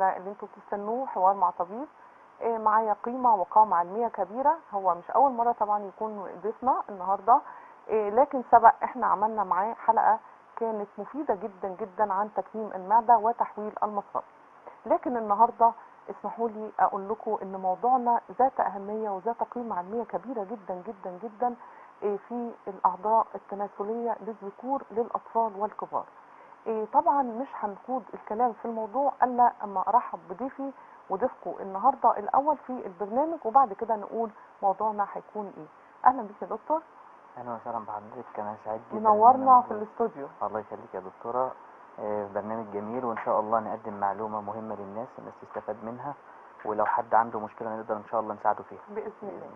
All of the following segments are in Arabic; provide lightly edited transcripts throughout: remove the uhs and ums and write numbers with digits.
على اللي انتوا بتستنوه، حوار مع طبيب. معايا قيمة وقامة علمية كبيرة. هو مش أول مرة طبعا يكون ضيفنا النهاردة، لكن سبق احنا عملنا معاه حلقة كانت مفيدة جدا جدا عن تكميم المعدة وتحويل المصفات. لكن النهاردة اسمحوا لي أقول لكم إن موضوعنا ذات أهمية وذات قيمة علمية كبيرة جدا جدا جدا في الأعضاء التناسلية للذكور للأطفال والكبار. طبعا مش هنخوض الكلام في الموضوع الا اما ارحب بضيفي وضيفكم النهارده الاول في البرنامج، وبعد كده نقول موضوعنا هيكون ايه. اهلا بيك يا دكتور. اهلا وسهلا بحضرتك، انا سعيد جدا منورنا في الاستوديو. الله يخليك يا دكتوره. برنامج جميل وان شاء الله نقدم معلومه مهمه للناس، الناس تستفاد منها، ولو حد عنده مشكله نقدر ان شاء الله نساعده فيها باذن الله.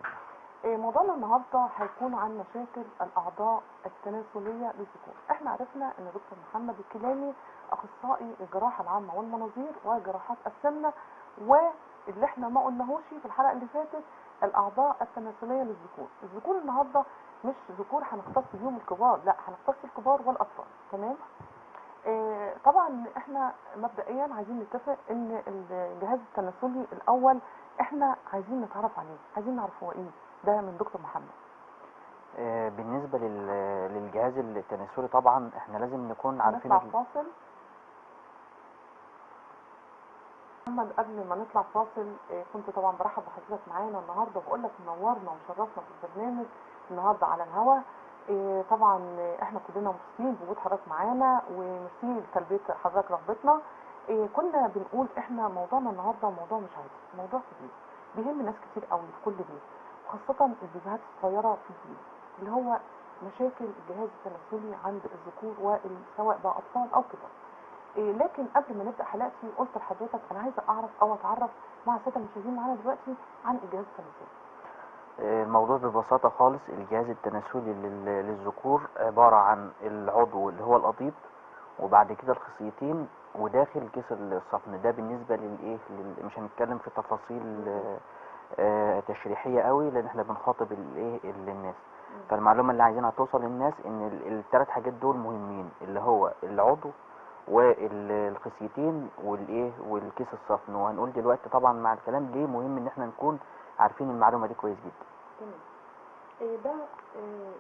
موضوعنا النهارده هيكون عن مشاكل الاعضاء التناسليه للذكور. احنا عرفنا ان دكتور محمد الكيلاني اخصائي الجراحه العامه والمناظير وجراحات السمنه، واللي احنا ما قلناهوش في الحلقه اللي فاتت الاعضاء التناسليه للذكور. الذكور النهارده مش ذكور هنختص بيهم الكبار، لا هنختص الكبار والاطفال. تمام. طبعا احنا مبدئيا عايزين نتفق ان الجهاز التناسلي الاول احنا عايزين نتعرف عليه، عايزين نعرف هو ايه. ده من دكتور محمد. بالنسبه للجهاز التناسلي طبعا احنا لازم نكون عارفين. نطلع فاصل. محمد قبل ما نطلع فاصل كنت طبعا برحب بحضرتك معانا النهارده وبقول لك منورنا وشرفنا في البرنامج النهارده على الهوا. طبعا احنا كلنا مبسوطين بوجود حضرتك معانا وميرسي لتلبيه حضرتك رغبتنا. كنا بنقول احنا موضوعنا النهارده موضوع مش عادي، موضوع كبير بيهم ناس كتير قوي في كل بيت، وخاصه البيبيهات الصغيره في البيت، اللي هو مشاكل الجهاز التناسلي عند الذكور سواء بقى اطفال او كبار. لكن قبل ما نبدا حلقتي قلت لحضرتك انا عايزه اعرف او اتعرف مع الساده المشاهدين معانا دلوقتي عن الجهاز التناسلي. الموضوع ببساطه خالص، الجهاز التناسلي للذكور عباره عن العضو اللي هو القضيب، وبعد كده الخصيتين، وداخل كيس الصفن. ده بالنسبه مش هنتكلم في تفاصيل تشريحيه قوي لان احنا بنخاطب الناس. فالمعلومه اللي عايزينها توصل للناس ان الثلاث حاجات دول مهمين، اللي هو العضو والخصيتين والكيس الصفن. وهنقول دلوقتي طبعا مع الكلام ليه مهم ان احنا نكون عارفين المعلومه دي كويس جدا. تمام. ده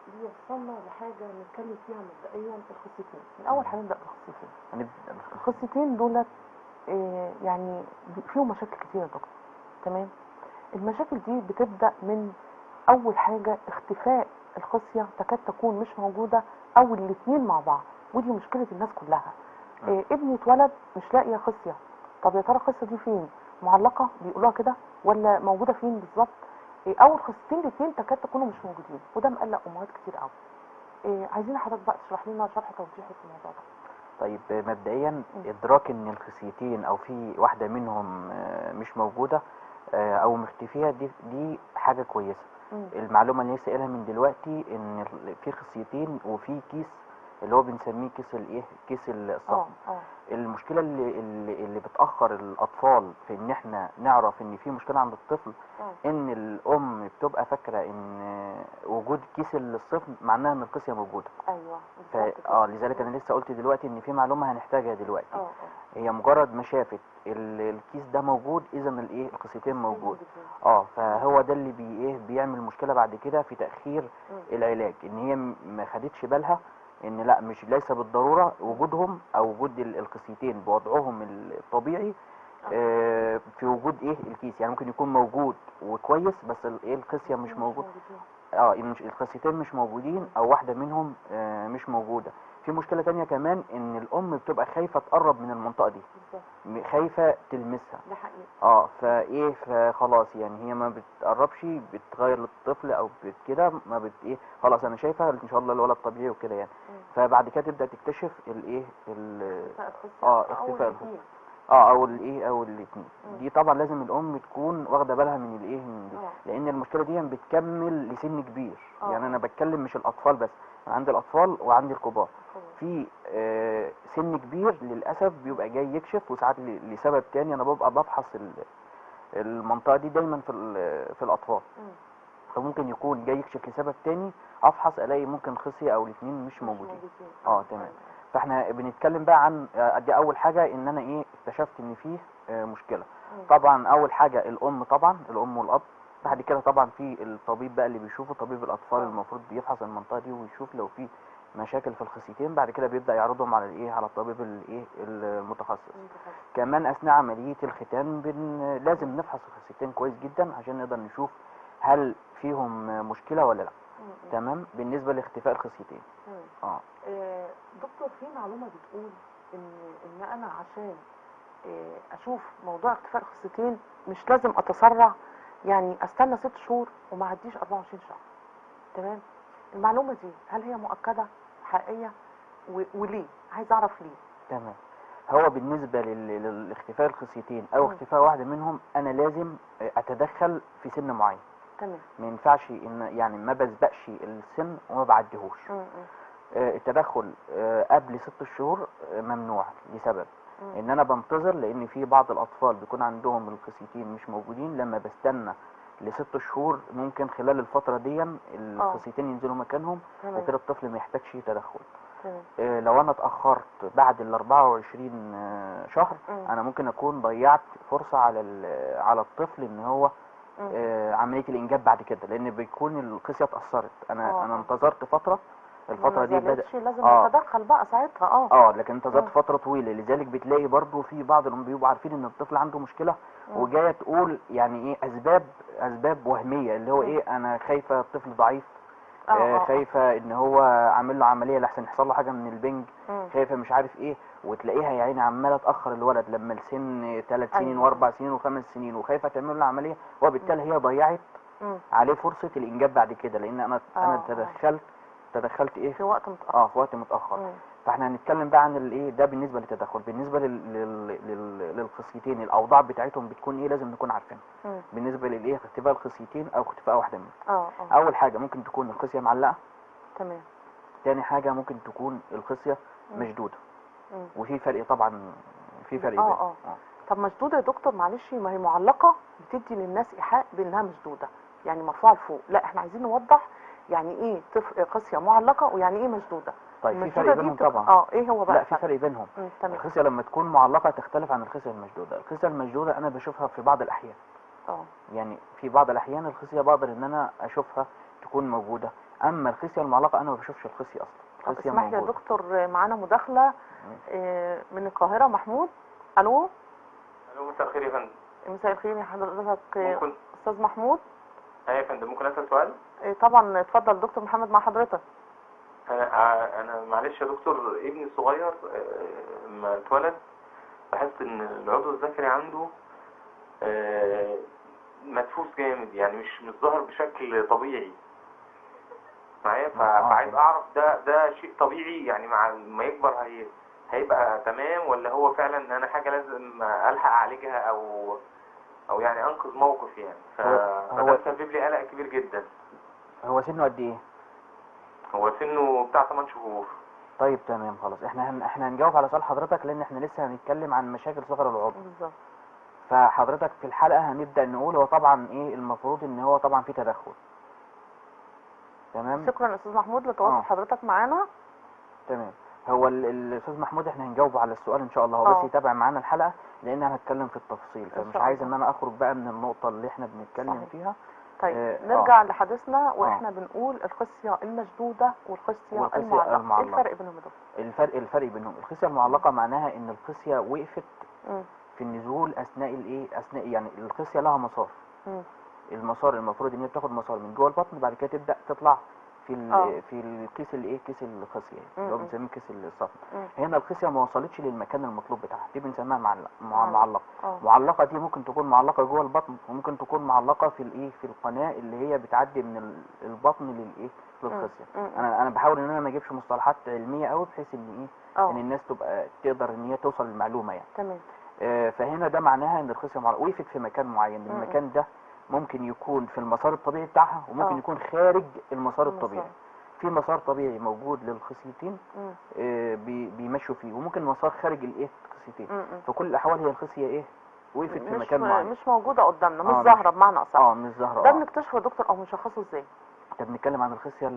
بيوصلنا لحاجه نتكلم فيها مبدئيا، الخصيتين. الاول هنبدا بالخصيتين. الخصيتين دولت يعني فيهم مشاكل كتير يا دكتور. تمام. المشاكل دي بتبدا من اول حاجه اختفاء الخصيه، تكاد تكون مش موجوده، او الاثنين مع بعض، ودي مشكله الناس كلها. ابني اتولد مش لاقيه خصيه، طب يا ترى الخصيه دي فين؟ معلقه بيقولوها كده ولا موجوده فين بالظبط؟ او الخصيتين الاثنين تكاد تكونوا مش موجودين، وده مقلق امهات كتير قوي. عايزين حضرتك بقى تشرح لنا شرح توضيحي في الموضوع ده. طيب مبدئيا ادراك ان الخصيتين او في واحده منهم مش موجوده او مختفيه، دي حاجه كويسه. المعلومه اللي لسه قايلها من دلوقتي ان في خصيتين وفي كيس اللي هو بنسميه كيس الصفن. المشكله اللي بتاخر الاطفال في ان احنا نعرف ان في مشكله عند الطفل، ان الام بتبقى فاكره ان وجود كيس الصفن معناها ان الخصيه موجوده. ايوه. لذلك انا لسه قلت دلوقتي ان في معلومه هنحتاجها دلوقتي. هي مجرد ما شافت الكيس ده موجود اذا الخصيتين موجود. فهو ده اللي بيعمل مشكله بعد كده في تاخير العلاج، ان هي ما خدتش بالها ان لا، ليس بالضروره وجودهم او وجود الخصيتين بوضعهم الطبيعي في وجود الكيس. يعني ممكن يكون موجود وكويس بس الخصيه مش موجود. الخصيتين مش موجودين او واحده منهم مش موجوده. في مشكله تانية كمان ان الام بتبقى خايفه تقرب من المنطقه دي، خايفه تلمسها. ده حقيقي. فخلاص يعني هي ما بتقربش، بتغير للطفل او كده، ما خلاص انا شايفه ان شاء الله الولد طبيعي وكده يعني. فبعد كده تبدا تكتشف اختفاء الخصيه او الاثنين. دي طبعا لازم الام تكون واخده بالها من من دي، لان المشكله دي بتكمل لسن كبير. يعني انا بتكلم مش الاطفال بس، انا عندي الاطفال وعندي الكبار. في سن كبير للاسف بيبقى جاي يكشف، وساعات لسبب تاني انا ببقى بفحص المنطقه دي دايما في الاطفال. فممكن يكون جاي يكشف لسبب تاني، افحص الاقي ممكن خصيه او الاثنين مش موجودين. تمام. فاحنا بنتكلم بقى عن دي اول حاجه، ان انا اكتشفت ان فيه مشكله. طبعا اول حاجه الام، طبعا الام والاب. بعد كده طبعا في الطبيب بقى اللي بيشوفه، طبيب الاطفال المفروض بيفحص المنطقه دي ويشوف لو في مشاكل في الخصيتين. بعد كده بيبدا يعرضهم على الايه، على الطبيب الايه المتخصص. كمان اثناء عمليه الختان لازم نفحص الخصيتين كويس جدا عشان نقدر نشوف هل فيهم مشكله ولا لا. تمام. بالنسبه لاختفاء الخصيتين دكتور، في معلومه بتقول ان انا عشان اشوف موضوع اختفاء الخصيتين مش لازم اتسرع، يعني استنى 6 شهور وما عديش 24 شهر. تمام. المعلومه دي هل هي مؤكده حقيقيه وليه؟ عايز اعرف ليه. تمام. هو بالنسبه لاختفاء الخصيتين او اختفاء واحده منهم، انا لازم اتدخل في سن معين. تمام. ما ينفعش ان يعني ما بسبقش السن وما بعديهوش. التدخل قبل 6 شهور ممنوع لسبب ان انا بنتظر، لان في بعض الاطفال بيكون عندهم الخصيتين مش موجودين. لما بستنى ل6 شهور ممكن خلال الفتره دي الخصيتين ينزلوا مكانهم وكده الطفل ما يحتاجش تدخل. لو انا اتاخرت بعد ال 24 شهر انا ممكن اكون ضيعت فرصه على الطفل ان هو عمليه الانجاب بعد كده، لان بيكون الخصيه اتاثرت. انا انتظرت فتره، الفتره دي لازم نتدخل بقى ساعتها. لكن انتظرت فتره طويله. لذلك بتلاقي برضو في بعض الام بيبقوا عارفين ان الطفل عنده مشكله وجايه تقول يعني ايه اسباب وهميه، اللي هو ايه، انا خايفه الطفل ضعيف، خايفه ان هو عامل له عمليه لحسن يحصل له حاجه من البنج، خايفه مش عارف ايه. وتلاقيها يا عيني عماله تاخر الولد لما السن 3 سنين و4 سنين و5 سنين، وخايفه تعمل له عمليه، وبالتالي هي ضيعت عليه فرصه الانجاب بعد كده، لان انا تدخلت ايه في وقت متاخر. في وقت متاخر. فاحنا هنتكلم بقى عن الايه ده بالنسبه للتدخل. بالنسبه للخصيتين الاوضاع بتاعتهم بتكون ايه، لازم نكون عارفينها. بالنسبه للايه، اختفاء الخصيتين او اختفاء واحده منهم. اول حاجه ممكن تكون الخصيه معلقه. تمام. تاني حاجه ممكن تكون الخصيه مشدوده. وفي فرق طبعا، في فرق بين طب مشدوده يا دكتور، معلش، ما هي معلقه بتدي للناس ايحاء بانها مشدوده، يعني مرفوعه لفوق. لا، احنا عايزين نوضح يعني ايه قصيه معلقه ويعني ايه مشدوده. طيب في فرق بينهم طبعا. ايه هو بقى؟ لا، في فرق بينهم. الخصيه لما تكون معلقه تختلف عن الخصيه المشدوده. الخصيه المشدوده انا بشوفها في بعض الاحيان. يعني في بعض الاحيان الخصيه بقدر ان انا اشوفها تكون موجوده، اما الخصيه المعلقه انا ما بشوفش الخصيه اصلا. طب اسمح لي يا دكتور، معانا مداخله من القاهره. محمود. الو. مساء الخير يا فندم. مساء الخير يا حضرتك. ممكن استاذ محمود؟ ايوه يا فندم، ممكن اسال سؤال؟ طبعا، اتفضل دكتور محمد مع حضرتك. انا معلش يا دكتور، ابني الصغير لما اتولد بحس ان العضو الذكري عنده مدفوس جامد، يعني مش ظاهر بشكل طبيعي معايا. فعايز اعرف ده شيء طبيعي يعني مع ما يكبر هيبقى تمام، ولا هو فعلا انا حاجه لازم الحق اعالجها او يعني انقذ موقف يعني. فده مسبب لي قلق كبير جدا. هو سنه قد ايه؟ هو سنه بتاع 8 شهور. طيب تمام خلاص. احنا هنجاوب على سؤال حضرتك، لان احنا لسه هنتكلم عن مشاكل صغر العضو. بالظبط. فحضرتك في الحلقه هنبدا نقول هو طبعا ايه المفروض ان هو طبعا في تدخل. تمام. شكرا استاذ محمود لتواصل حضرتك معانا. تمام. هو الاستاذ محمود احنا هنجاوب على السؤال ان شاء الله. هو بس يتابع معانا الحلقه، لان انا هتكلم في التفصيل، فمش عايز ان انا اخرج بقى من النقطه اللي احنا بنتكلم فيها. طيب نرجع لحديثنا واحنا بنقول الخصيه المشدوده والخصيه المعلقه. ايه الفرق بينهم يا دكتور؟ الفرق بينهم، الخصيه المعلقه معناها ان الخصيه وقفت في النزول اثناء يعني الخصيه لها مسار. المسار المفروض ان هي بتاخد مسار من جوه البطن، بعد كده تبدا تطلع في الكيس كيس الخصيه اللي هو بنسميه كيس الصفن. هنا الخصيه ما وصلتش للمكان المطلوب بتاعها، دي بنسميها معلقه. معلقه دي ممكن تكون معلقه جوه البطن، وممكن تكون معلقه في القناه اللي هي بتعدي من البطن للخصيه. انا بحاول ان انا ما اجيبش مصطلحات علميه قوي، بحيث ان ان الناس تبقى تقدر ان هي توصل للمعلومه يعني. تمام. فهنا ده معناها ان الخصيه وقفت في مكان معين. المكان ده ممكن يكون في المسار الطبيعي بتاعها، وممكن يكون خارج المسار الطبيعي. في مسار طبيعي موجود للخصيتين بيمشوا فيه، وممكن مسار خارج الخصيتين. في كل الاحوال هي الخصيه وقفت في مكان معين، مش موجوده قدامنا، مش ظاهره بمعنى اصح. مش ظاهره. ده بنكتشفه يا دكتور او بنشخصه ازاي؟ انت بنتكلم عن الخصيه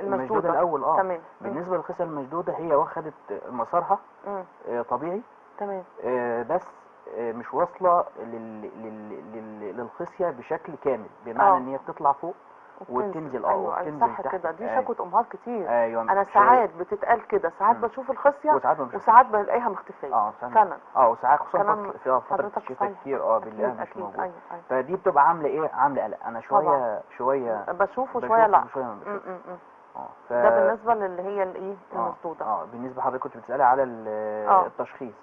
المشدوده الاول. تمام. بالنسبه للخصيه المشدوده، هي واخدت مسارها طبيعي، تمام. بس مش واصله للخصيه بشكل كامل، بمعنى ان هي بتطلع فوق وبتنزل ايوه وبتنزل صح تحت. كده، دي شكوى امهات كتير. ايوه انا ساعات بتتقال كده، ساعات بشوف الخصيه وساعات بلاقيها مختفيه. فعلا. وساعات خصوصا في فتره حضرتك الشتاء صحيح. كتير بنلاقيها مش موجوده. أيوة. فدي بتبقى عامله ايه، عامله قلق. انا شويه بشوفه شويه لا. شويه ما بشوفش. ده بالنسبه للي هي الايه المسدوده. بالنسبه حضرتك كنت بتسالي على التشخيص.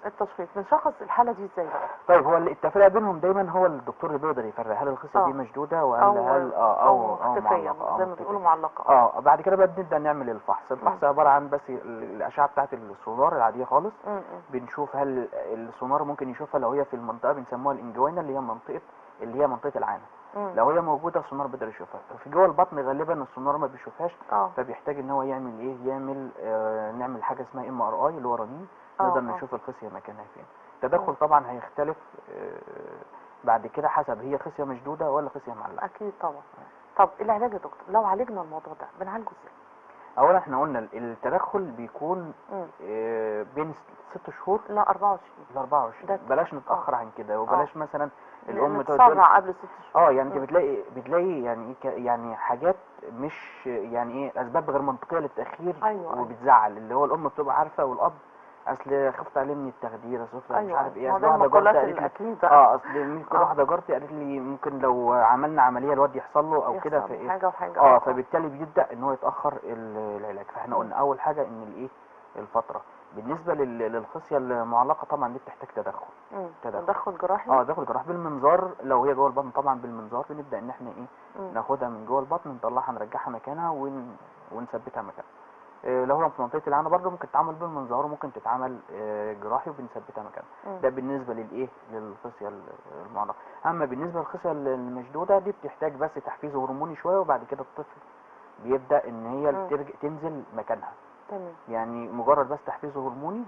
بنشخص الحاله دي ازاي بقى؟ طيب، هو التفريق بينهم دايما هو الدكتور اللي بيقدر يفرق هل الخصيه دي مشدوده ولا هل او مختفيه زي ما بيقولوا معلقه. بعد كده بقى بنبدا نعمل الفحص عباره عن بس الاشعه بتاعه السونار العاديه خالص. بنشوف هل السونار ممكن يشوفها لو هي في المنطقه بنسموها الانجوينا اللي هي منطقه العانه. لو هي موجوده السونار بيقدر يشوفها. في جوه البطن غالبا السونار ما بيشوفهاش. فبيحتاج ان هو يعمل ايه، نعمل حاجه اسمها MRI اللي هو رنين، نقدر نشوف الخصيه مكانها فين. التدخل طبعا هيختلف بعد كده حسب هي خصيه مشدوده ولا خصيه معلقه. اكيد طبعا. طب العلاج يا دكتور، لو عالجنا الموضوع ده بنعالجه ازاي؟ اولا احنا قلنا التدخل بيكون بين 6 شهور ل 24. بلاش نتاخر عن كده، وبلاش مثلا الام تسرع قبل 6 شهور. يعني انت بتلاقي يعني حاجات مش يعني ايه، اسباب غير منطقيه للتاخير. وبتزعل اللي هو الام بتبقى عارفه والاب اصل خفت عليه من التخدير، اصل مش عارف ايه، اصل واحده جارتي قالت لي اصل واحده جارتي قالت لي ممكن لو عملنا عمليه الواد يحصل له او كده، في حاجه وحاجه. فبالتالي بيبدا ان هو يتاخر العلاج. فاحنا قلنا اول حاجه ان الفتره بالنسبه للخصيه المعلقه طبعا دي بتحتاج تدخل جراحي. تدخل جراحي بالمنظار. لو هي جوه البطن طبعا بالمنظار بنبدا ان احنا ناخدها من جوه البطن، نطلعها نرجعها مكانها ونثبتها مكانها. لو هو في منطقه العانه برضه ممكن تتعمل بالمنظار وممكن تتعمل جراحي وبنثبتها مكانها. ده بالنسبه للخصيه المعلقه. اما بالنسبه للخصيه المشدوده دي بتحتاج بس تحفيز هرموني شويه، وبعد كده الطفل بيبدا ان هي تنزل مكانها. تمام. يعني مجرد بس تحفيز هرموني،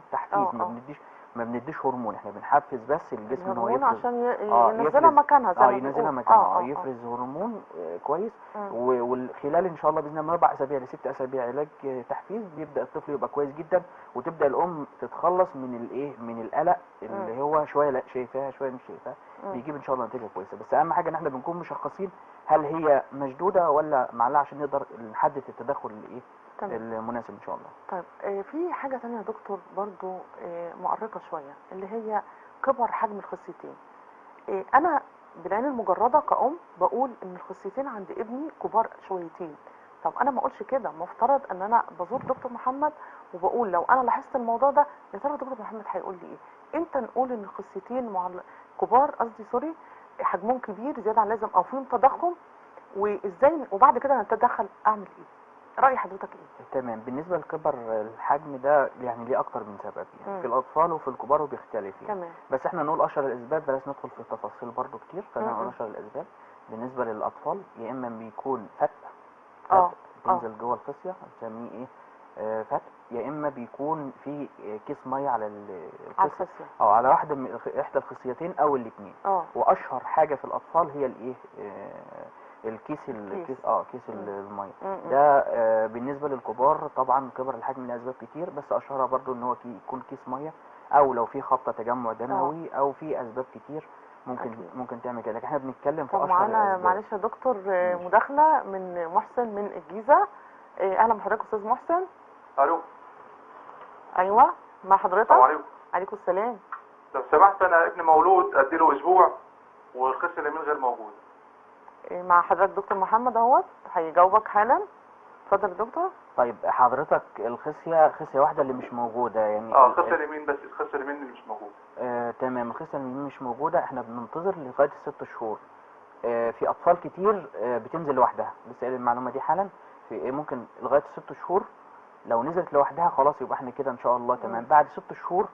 ما بنديش هرمون، احنا بنحفز بس الجسم ان هو يفرز عشان ينزلها مكانها زي ما ينزلها مكانها. يفرز هرمون كويس. وخلال ان شاء الله باذن الله من 4 اسابيع ل6 اسابيع علاج تحفيز بيبدا الطفل يبقى كويس جدا، وتبدا الام تتخلص من القلق اللي هو شويه لا شايفاها شويه مش شايفاها. بيجيب ان شاء الله نتيجه كويسه. بس اهم حاجه ان احنا بنكون مشخصين هل هي مشدوده ولا معلقه عشان نقدر نحدد التدخل المناسب ان شاء الله. طيب في حاجه ثانيه يا دكتور برضو مؤرقه شويه، اللي هي كبر حجم الخصيتين. انا بالعين المجرده كأم بقول ان الخصيتين عند ابني كبار شويتين. طب انا ما اقولش كده، مفترض ان انا بزور دكتور محمد وبقول لو انا لاحظت الموضوع ده يا ترى دكتور محمد هيقول لي ايه؟ امتى نقول ان الخصيتين كبار، حجمهم كبير زياده عن اللازم او فيهم تضخم، وازاي وبعد كده نتدخل اعمل ايه؟ رأي حضرتك ايه؟ تمام. بالنسبه لكبر الحجم ده يعني ليه اكتر من سبب، يعني في الاطفال وفي الكبار وبيختلف يعني. بس احنا نقول اشهر الاسباب، بلاش ندخل في التفاصيل برضو كتير. خلينا نقول اشهر الاسباب. بالنسبه للاطفال يا اما بيكون فتق بينزل جوه الخصيه بنسميه فتق، يا اما بيكون في كيس ميه على الخصيه او على واحده من احدى الخصيتين او الاثنين. واشهر حاجه في الاطفال هي الكيس كيس الميه ده. بالنسبه للكبار طبعا كبر الحجم لاسباب كتير، بس اشهرها برضو ان هو يكون كيس ميه، او لو في خبطه تجمع دموي، او في اسباب كتير ممكن تعمل كده. لكن احنا بنتكلم في اشهر الاسباب. معلش يا دكتور، مداخله من محسن من الجيزه. اهلا بحضرتك استاذ محسن. الو. ايوه مع حضرتك. السلام عليكم. عليكم السلام. لو سمحت انا ابني مولود اديله اسبوع والخصيه اليمين غير موجوده. مع حضرتك دكتور محمد اهوت هيجاوبك حالا. اتفضل يا دكتور. طيب حضرتك خصيه واحده اللي مش موجوده يعني؟ الخصيه اليمين بس، الخصيه اليمين اللي مش موجوده. تمام. الخصيه اليمين مش موجوده، احنا بننتظر لغايه 6 شهور. في اطفال كتير بتنزل لوحدها، لسه قايل المعلومه دي حالا. في ممكن لغايه 6 شهور لو نزلت لوحدها خلاص يبقى احنا كده ان شاء الله تمام. بعد 6 شهور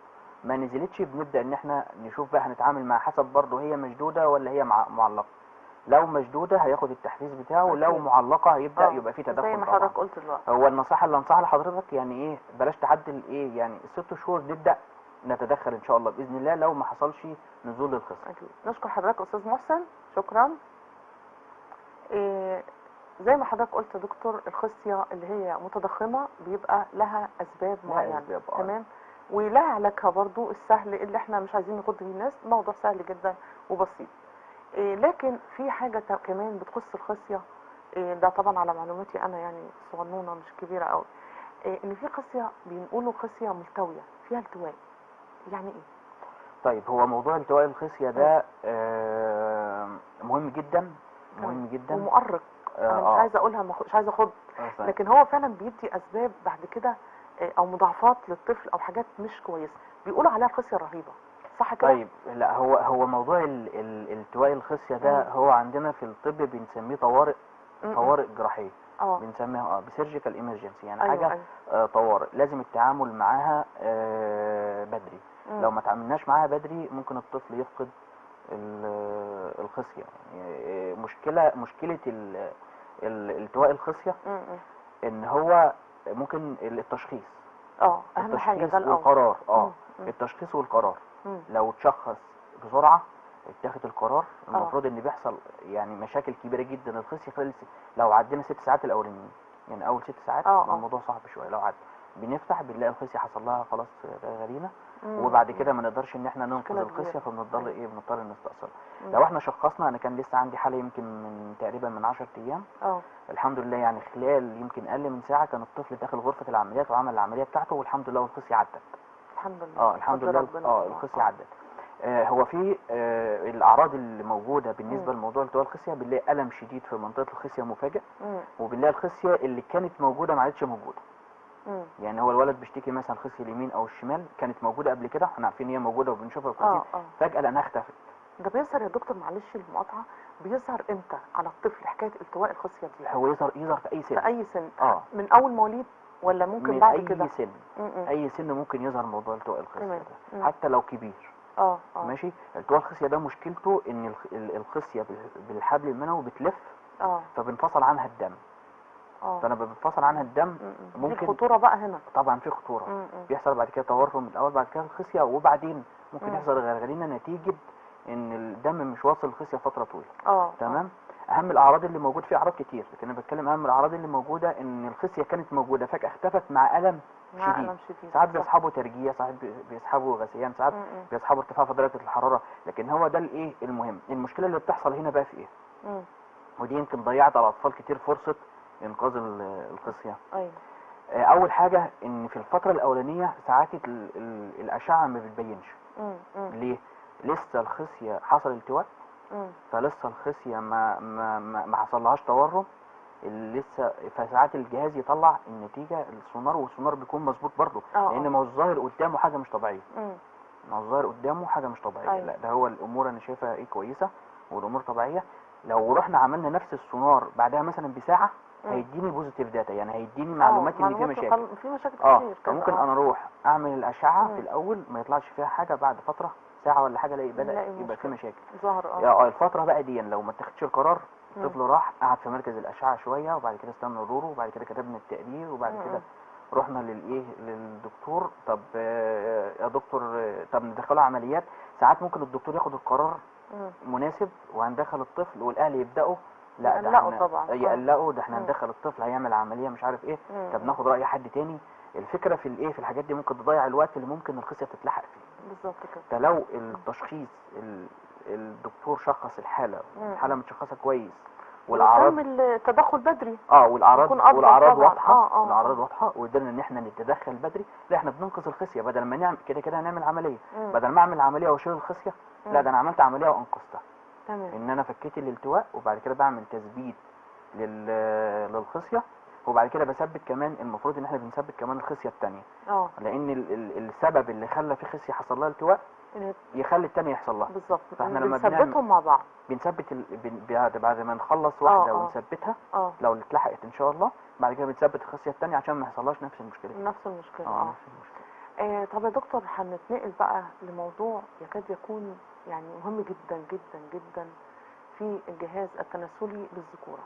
ما نزلتش بنبدا ان احنا نشوف بقى هنتعامل مع حسب برضه هي مشدوده ولا هي معلقه. لو مشدوده هياخد التحفيز بتاعه، ولو معلقه هيبدا يبقى في تدخل. زي ما حضرتك قلت دلوقتي. هو النصيحه اللي انصحها لحضرتك يعني ايه، بلاش تعدل يعني ال6 شهور نبدا نتدخل ان شاء الله باذن الله لو ما حصلش نزول للخصيه. اكيد. نشكر حضرتك استاذ محسن، شكرا. زي ما حضرتك قلت يا دكتور، الخصيه اللي هي متضخمه بيبقى لها اسباب معينه. أسباب. تمام. ولها علاجها برضو السهل اللي احنا مش عايزين نخض فيه الناس، موضوع سهل جدا وبسيط. لكن في حاجة كمان بتخص الخصية، ده طبعا على معلوماتي انا يعني صغنونة مش كبيرة قوي، ان في خصية بنقوله خصية ملتوية فيها التواء، يعني ايه؟ طيب هو موضوع التواء الخصية ده مهم جدا، مهم جدا ومؤرق. انا مش عايزه اقولها، مش عايزه اخد، لكن هو فعلا بيدي اسباب بعد كده او مضاعفات للطفل او حاجات مش كويسه، بيقولوا عليها الخصيه الرهيبه، صح كده؟ طيب لا، هو موضوع التواء الخصية ده هو عندنا في الطب بنسميه طوارئ جراحيه. بنسميها بسيرجيكال ايمرجنسي، يعني أيوة حاجه طوارئ لازم التعامل معاها بدري. لو ما تعاملناش معاها بدري ممكن الطفل يفقد الخصيه. يعني مشكله التواء الخصيه ان هو ممكن التشخيص. اهم حاجه ده والقرار. التشخيص والقرار. لو تشخص بسرعه اتاخد القرار، المفروض ان بيحصل يعني مشاكل كبيره جدا الخصيه خلال لو عدينا 6 ساعات الاولانيين، يعني اول 6 ساعات الموضوع صعب شويه. لو عدى بنفتح بنلاقي الخصيه حصل لها خلاص غرينه، وبعد كده ما نقدرش ان احنا ننقذ الخصيه، فبنضطر نستأصل. لو احنا شخصنا، انا كان لسه عندي حاله يمكن من تقريبا من 10 ايام، الحمد لله يعني خلال يمكن اقل من ساعه كان الطفل داخل غرفه العمليات وعمل العمليه بتاعته، والحمد لله والخصيه عدت. الحمد لله. الحمد لله. الخصيه عدت. هو في الاعراض اللي موجوده بالنسبه لموضوع التواء الخصيه، بنلاقي الم شديد في منطقه الخصيه مفاجئ، وبنلاقي الخصيه اللي كانت موجوده ما عادش موجوده. يعني هو الولد بيشتكي مثلا الخصيه اليمين او الشمال كانت موجوده قبل كده، احنا عارفين هي موجوده وبنشوفها كويسين، فجاه لانها اختفت. ده بيظهر يا دكتور، معلش المقاطعه، بيظهر امتى على الطفل حكايه التواء الخصيه دي؟ هو يظهر في اي سن. في اي سن؟ من اول مواليد ولا ممكن بعد كده؟ من اي سن. اي سن ممكن يظهر موضوع التواء الخصيه ده، حتى لو كبير. ماشي. التواء الخصيه ده مشكلته ان الخصيه بالحبل المنوي بتلف، فبنفصل عنها الدم. فلما بنفصل عنها الدم ممكن دي الخطوره بقى هنا. طبعا في خطوره. بيحصل بعد كده تورم الاول، بعد كده الخصيه، وبعدين ممكن يحصل غرغرينه نتيجه ان الدم مش واصل الخصيه فتره طويله. تمام. اهم الاعراض اللي موجود، في اعراض كتير لكن انا بتكلم اهم الاعراض اللي موجوده ان الخصيه كانت موجوده فجاه اختفت مع الم شديد. ساعات بيصحبوا ترجيع، ساعات بيصحبوا غثيان، ساعات بيصحبوا ارتفاع في درجه الحراره. لكن هو ده الايه المهم. المشكله اللي بتحصل هنا بقى في ايه؟ ودي يمكن ضيعت على اطفال كتير فرصه انقاذ الخصيه. اول حاجه ان في الفتره الاولانيه ساعات الاشعه ما بتبينش. ليه؟ لسه الخصيه حصل التواء، فلسه الخصيه ما حصلهاش تورم لسه، فساعات الجهاز يطلع النتيجه السونار، والسونار بيكون مظبوط برضه، لان ما هو الظاهر قدامه حاجه مش طبيعيه. ما هو الظاهر قدامه حاجه مش طبيعيه. لا، ده هو الامور انا شايفها ايه كويسه والامور طبيعيه. لو رحنا عملنا نفس السونار بعدها مثلا بساعه هيديني بوزيتيف داتا، يعني هيديني معلومات ان في مشاكل. في مشاكل كتير. فممكن انا اروح اعمل الاشعه في الاول ما يطلعش فيها حاجه، بعد فتره ساعه ولا حاجه الاقي بدا يبقى في مشاكل ظهر. الفتره بقى دي لو ما اتخذش القرار، الطفل راح قعد في مركز الاشعه شويه، وبعد كده استنى دوره، وبعد كده كتبنا التقرير، وبعد كده رحنا للدكتور. طب يا دكتور، طب ندخله عمليات. ساعات ممكن الدكتور ياخد القرار مناسب وهندخل الطفل، والاهل يبداوا لا ده احنا يقلقوا، ده احنا هندخل الطفل هيعمل عمليه مش عارف ايه. طب ناخد راي حد تاني. الفكره في الايه، في الحاجات دي ممكن تضيع الوقت اللي ممكن الخصيه تتلحق فيه. بالظبط كده. فلو التشخيص الدكتور شخص الحاله متشخصه كويس، والاعراض التدخل بدري، والاعراض واضحه، الاعراض واضحه، وقدرنا ان احنا نتدخل بدري، لا احنا بننقذ الخصيه. بدل ما نعمل كده هنعمل عمليه، بدل ما اعمل عمليه واشيل الخصيه، لا ده انا عملت عمليه وانقذتها. ان انا فكيت الالتواء، وبعد كده بعمل تثبيت للخصيه، وبعد كده بثبت كمان. المفروض ان احنا بنثبت كمان الخصيه الثانيه، لان السبب اللي خلى في خصيه حصل لها التواء يخلي الثانيه يحصل لها. بالظبط. فاحنا لما بنثبتهم مع بعض، بنثبت بعد ما نخلص واحده ونثبتها لو اتلحقت ان شاء الله، بعد كده بنثبت الخصيه الثانيه عشان ما يحصلهاش نفس المشكله. نفس المشكله. طب يا دكتور، هنتنقل بقى لموضوع يكاد يكون يعني مهم جدا جدا جدا في الجهاز التناسلي للذكوره،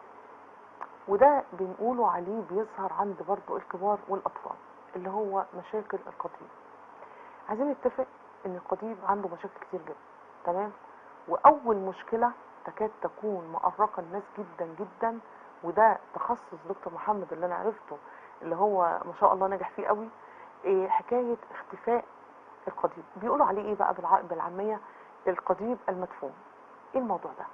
وده بنقولوا عليه بيظهر عند برضو الكبار والاطفال، اللي هو مشاكل القضيب. عايزين نتفق ان القضيب عنده مشاكل كتير جدا، تمام؟ واول مشكله تكاد تكون مؤرقه الناس جدا جدا، وده تخصص دكتور محمد اللي انا عرفته، اللي هو ما شاء الله نجح فيه قوي، حكايه اختفاء القضيب، بيقولوا عليه ايه بقى بالعاميه؟ القضيب المدفون. ايه الموضوع ده؟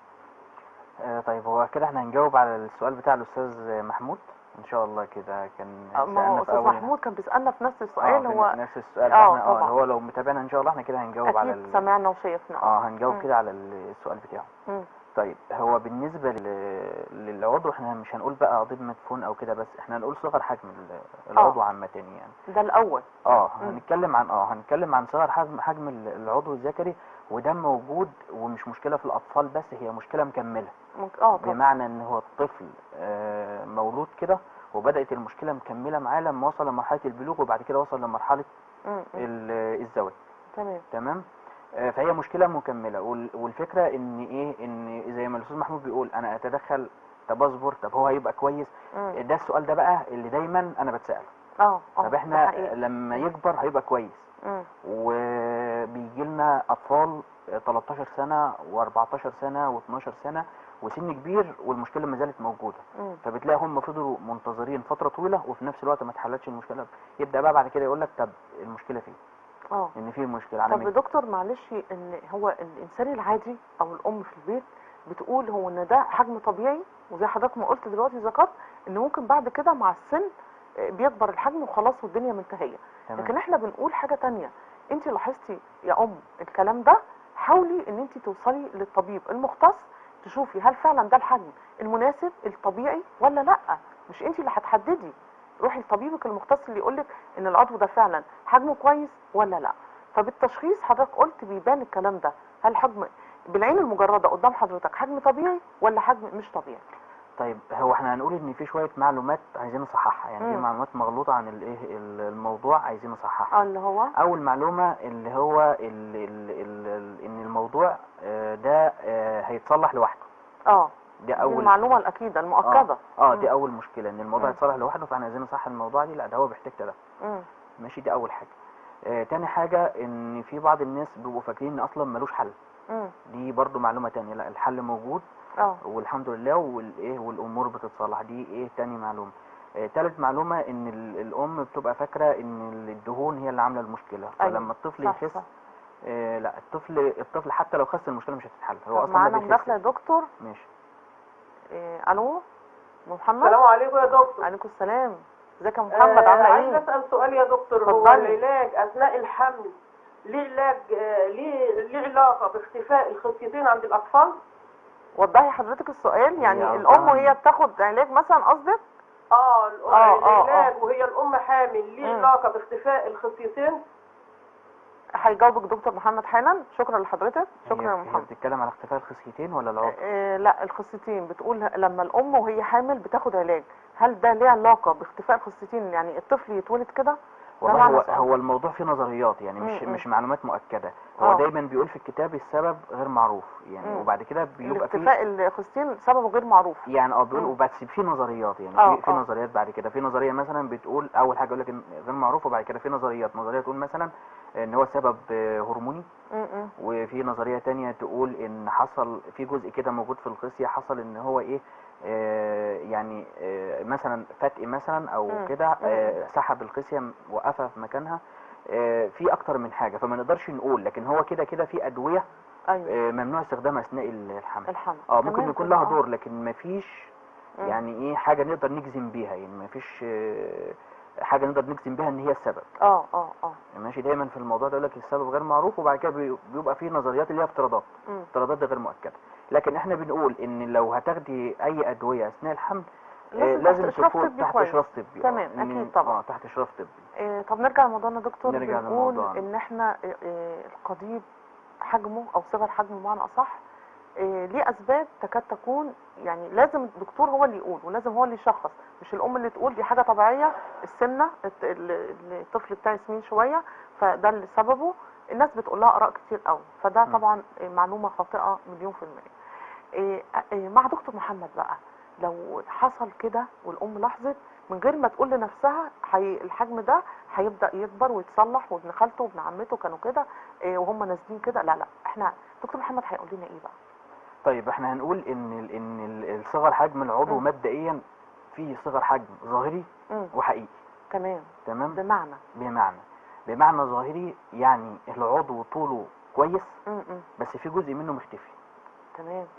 طيب هو كده احنا هنجاوب على السؤال بتاع الاستاذ محمود ان شاء الله. كده كان ما هو سألنا في استاذ اول محمود كان بيسالنا في نفس السؤال. هو نفس السؤال. طبعا هو لو متابعنا ان شاء الله احنا كده هنجاوب على اكيد سمعنا وشايفنا. هنجاوب كده على السؤال بتاعه. طيب هو بالنسبه للعضو احنا مش هنقول بقى قضيب مدفون او كده، بس احنا هنقول صغر حجم العضو عامه يعني. ده الاول. هنتكلم عن صغر حجم العضو الذكري، وده موجود ومش مشكله في الاطفال بس، هي مشكله مكمله. بمعنى ان هو الطفل مولود كده وبدات المشكله مكمله معاه لما وصل لمرحله البلوغ، وبعد كده وصل لمرحله الزواج. تمام. فهي مشكله مكمله، والفكره ان زي ما الاستاذ محمود بيقول انا اتدخل، طب اصبر، طب هو هيبقى كويس. ده السؤال ده بقى اللي دايما انا بتساله. طب احنا لما يكبر هيبقى كويس. وبيجي لنا اطفال 13 سنه و14 سنه و12 سنه وسن كبير والمشكله ما زالت موجوده. فبتلاقي هم فضلوا منتظرين فتره طويله وفي نفس الوقت ما اتحلتش المشكله. يبدا بقى بعد كده يقول لك طب المشكله فين؟ ان في مشكله. طب دكتور معلش، ان هو الانسان العادي او الام في البيت بتقول هو ان ده حجم طبيعي، وزي حضرتك ما قلت دلوقتي ذكرت ان ممكن بعد كده مع السن بيكبر الحجم وخلاص والدنيا منتهيه. لكن احنا بنقول حاجه تانية. انت لاحظتي يا ام الكلام ده؟ حاولي ان انت توصلي للطبيب المختص تشوفي هل فعلا ده الحجم المناسب الطبيعي ولا لا. مش انت اللي هتحددي، روحي لطبيبك المختص اللي يقولك ان العضو ده فعلا حجمه كويس ولا لا. فبالتشخيص حضرتك قلت بيبان الكلام ده، هل حجم بالعين المجرده قدام حضرتك حجم طبيعي ولا حجم مش طبيعي؟ طيب هو احنا هنقول ان في شويه معلومات عايزين نصححها، يعني في معلومات مغلوطه عن الموضوع عايزين نصححها. اللي هو اول معلومه اللي هو ان الموضوع ده هيتصلح لوحده. دي اول المعلومه الاكيده المؤكده. دي اول مشكله، ان الموضوع يتصلح لوحده، فاحنا عايزين نصحح الموضوع دي. لا ده هو بيحتاج تدخل. ماشي، دي اول حاجه. تاني حاجه ان في بعض الناس بيبقوا فاكرين ان اصلا ملوش حل. دي برضو معلومه تانية، لا الحل موجود. والحمد لله والامور بتتصلح. دي تاني معلومه. تالت معلومه ان الام بتبقى فاكره ان الدهون هي اللي عامله المشكله. فلما الطفل يخس لا الطفل حتى لو خس المشكله مش هتتحل. هو اصلا معانا مداخله يا دكتور. ماشي. الو محمد. السلام عليكم يا دكتور. وعليكم السلام. ازيك يا محمد؟ عامله ايه؟ عايز اسال سؤال يا دكتور. هو العلاج اثناء الحمل ليه علاج ليه علاقه باختفاء الخصيتين عند الاطفال؟ وضحي حضرتك السؤال. يعني الام وهي بتاخد علاج مثلا قصدك؟ العلاج وهي الام حامل ليه علاقه باختفاء الخصيتين؟ هيجاوبك دكتور محمد حالا. شكرا لحضرتك. شكرا يا محمد. هي بتتكلم على اختفاء الخصيتين ولا العضو؟ لا الخصيتين. بتقول لما الام وهي حامل بتاخد علاج، هل ده ليه علاقه باختفاء الخصيتين؟ يعني الطفل يتولد كده؟ والله هو الموضوع فيه نظريات، يعني مش معلومات مؤكده. هو دايما بيقول في الكتاب السبب غير معروف يعني. وبعد كده بيبقى في اختفاء الخصيتين سببه غير معروف يعني. بيقول وبس في نظريات يعني. في نظريات بعد كده. في نظريه مثلا بتقول اول حاجه يقول لك غير معروف، وبعد كده في نظريه تقول مثلا ان هو سبب هرموني. وفي نظريه تانية تقول ان حصل في جزء كده موجود في الخصيه، حصل ان هو يعني مثلا فتق مثلا او كده سحب الخصيه وقفها في مكانها. في اكتر من حاجه فما نقدرش نقول، لكن هو كده في ادويه ممنوع استخدامها اثناء الحمل. ممكن يكون لها دور، لكن ما فيش يعني حاجه نقدر نجزم بيها. يعني ما فيش حاجه نقدر نجزم بيها ان هي السبب. ماشي. دايما في الموضوع ده يقول لك السبب غير معروف، وبعد كده بيبقى في نظريات اللي هي افتراضات. افتراضات دي غير مؤكده. لكن احنا بنقول ان لو هتاخدي اي ادويه اثناء الحمل لازم تكون تحت اشراف طبي. تمام اكيد طبعا. تحت اشراف طبي. طب نرجع لموضوعنا دكتور. نرجع بنقول ان احنا القضيب حجمه او صغر حجمه بمعنى اصح ليه اسباب تكاد تكون يعني لازم الدكتور هو اللي يقول، ولازم هو اللي يشخص، مش الام اللي تقول دي حاجه طبيعيه. السمنه الطفل بتاعي سمين شويه فده اللي سببه. الناس بتقول لها اراء كتير قوي، فده طبعا معلومه خاطئه مليون في المية. مع دكتور محمد بقى، لو حصل كده والام لاحظت من غير ما تقول لنفسها الحجم ده هيبدا يكبر ويتصلح، وابن خالته وابن عمته كانوا كده وهم نازلين كده، لا احنا دكتور محمد هيقول لنا ايه بقى؟ طيب احنا هنقول ان الصغر حجم العضو مبدئيا في صغر حجم ظاهري وحقيقي. تمام. تمام. بمعنى ظاهري، يعني العضو طوله كويس بس في جزء منه مختفي.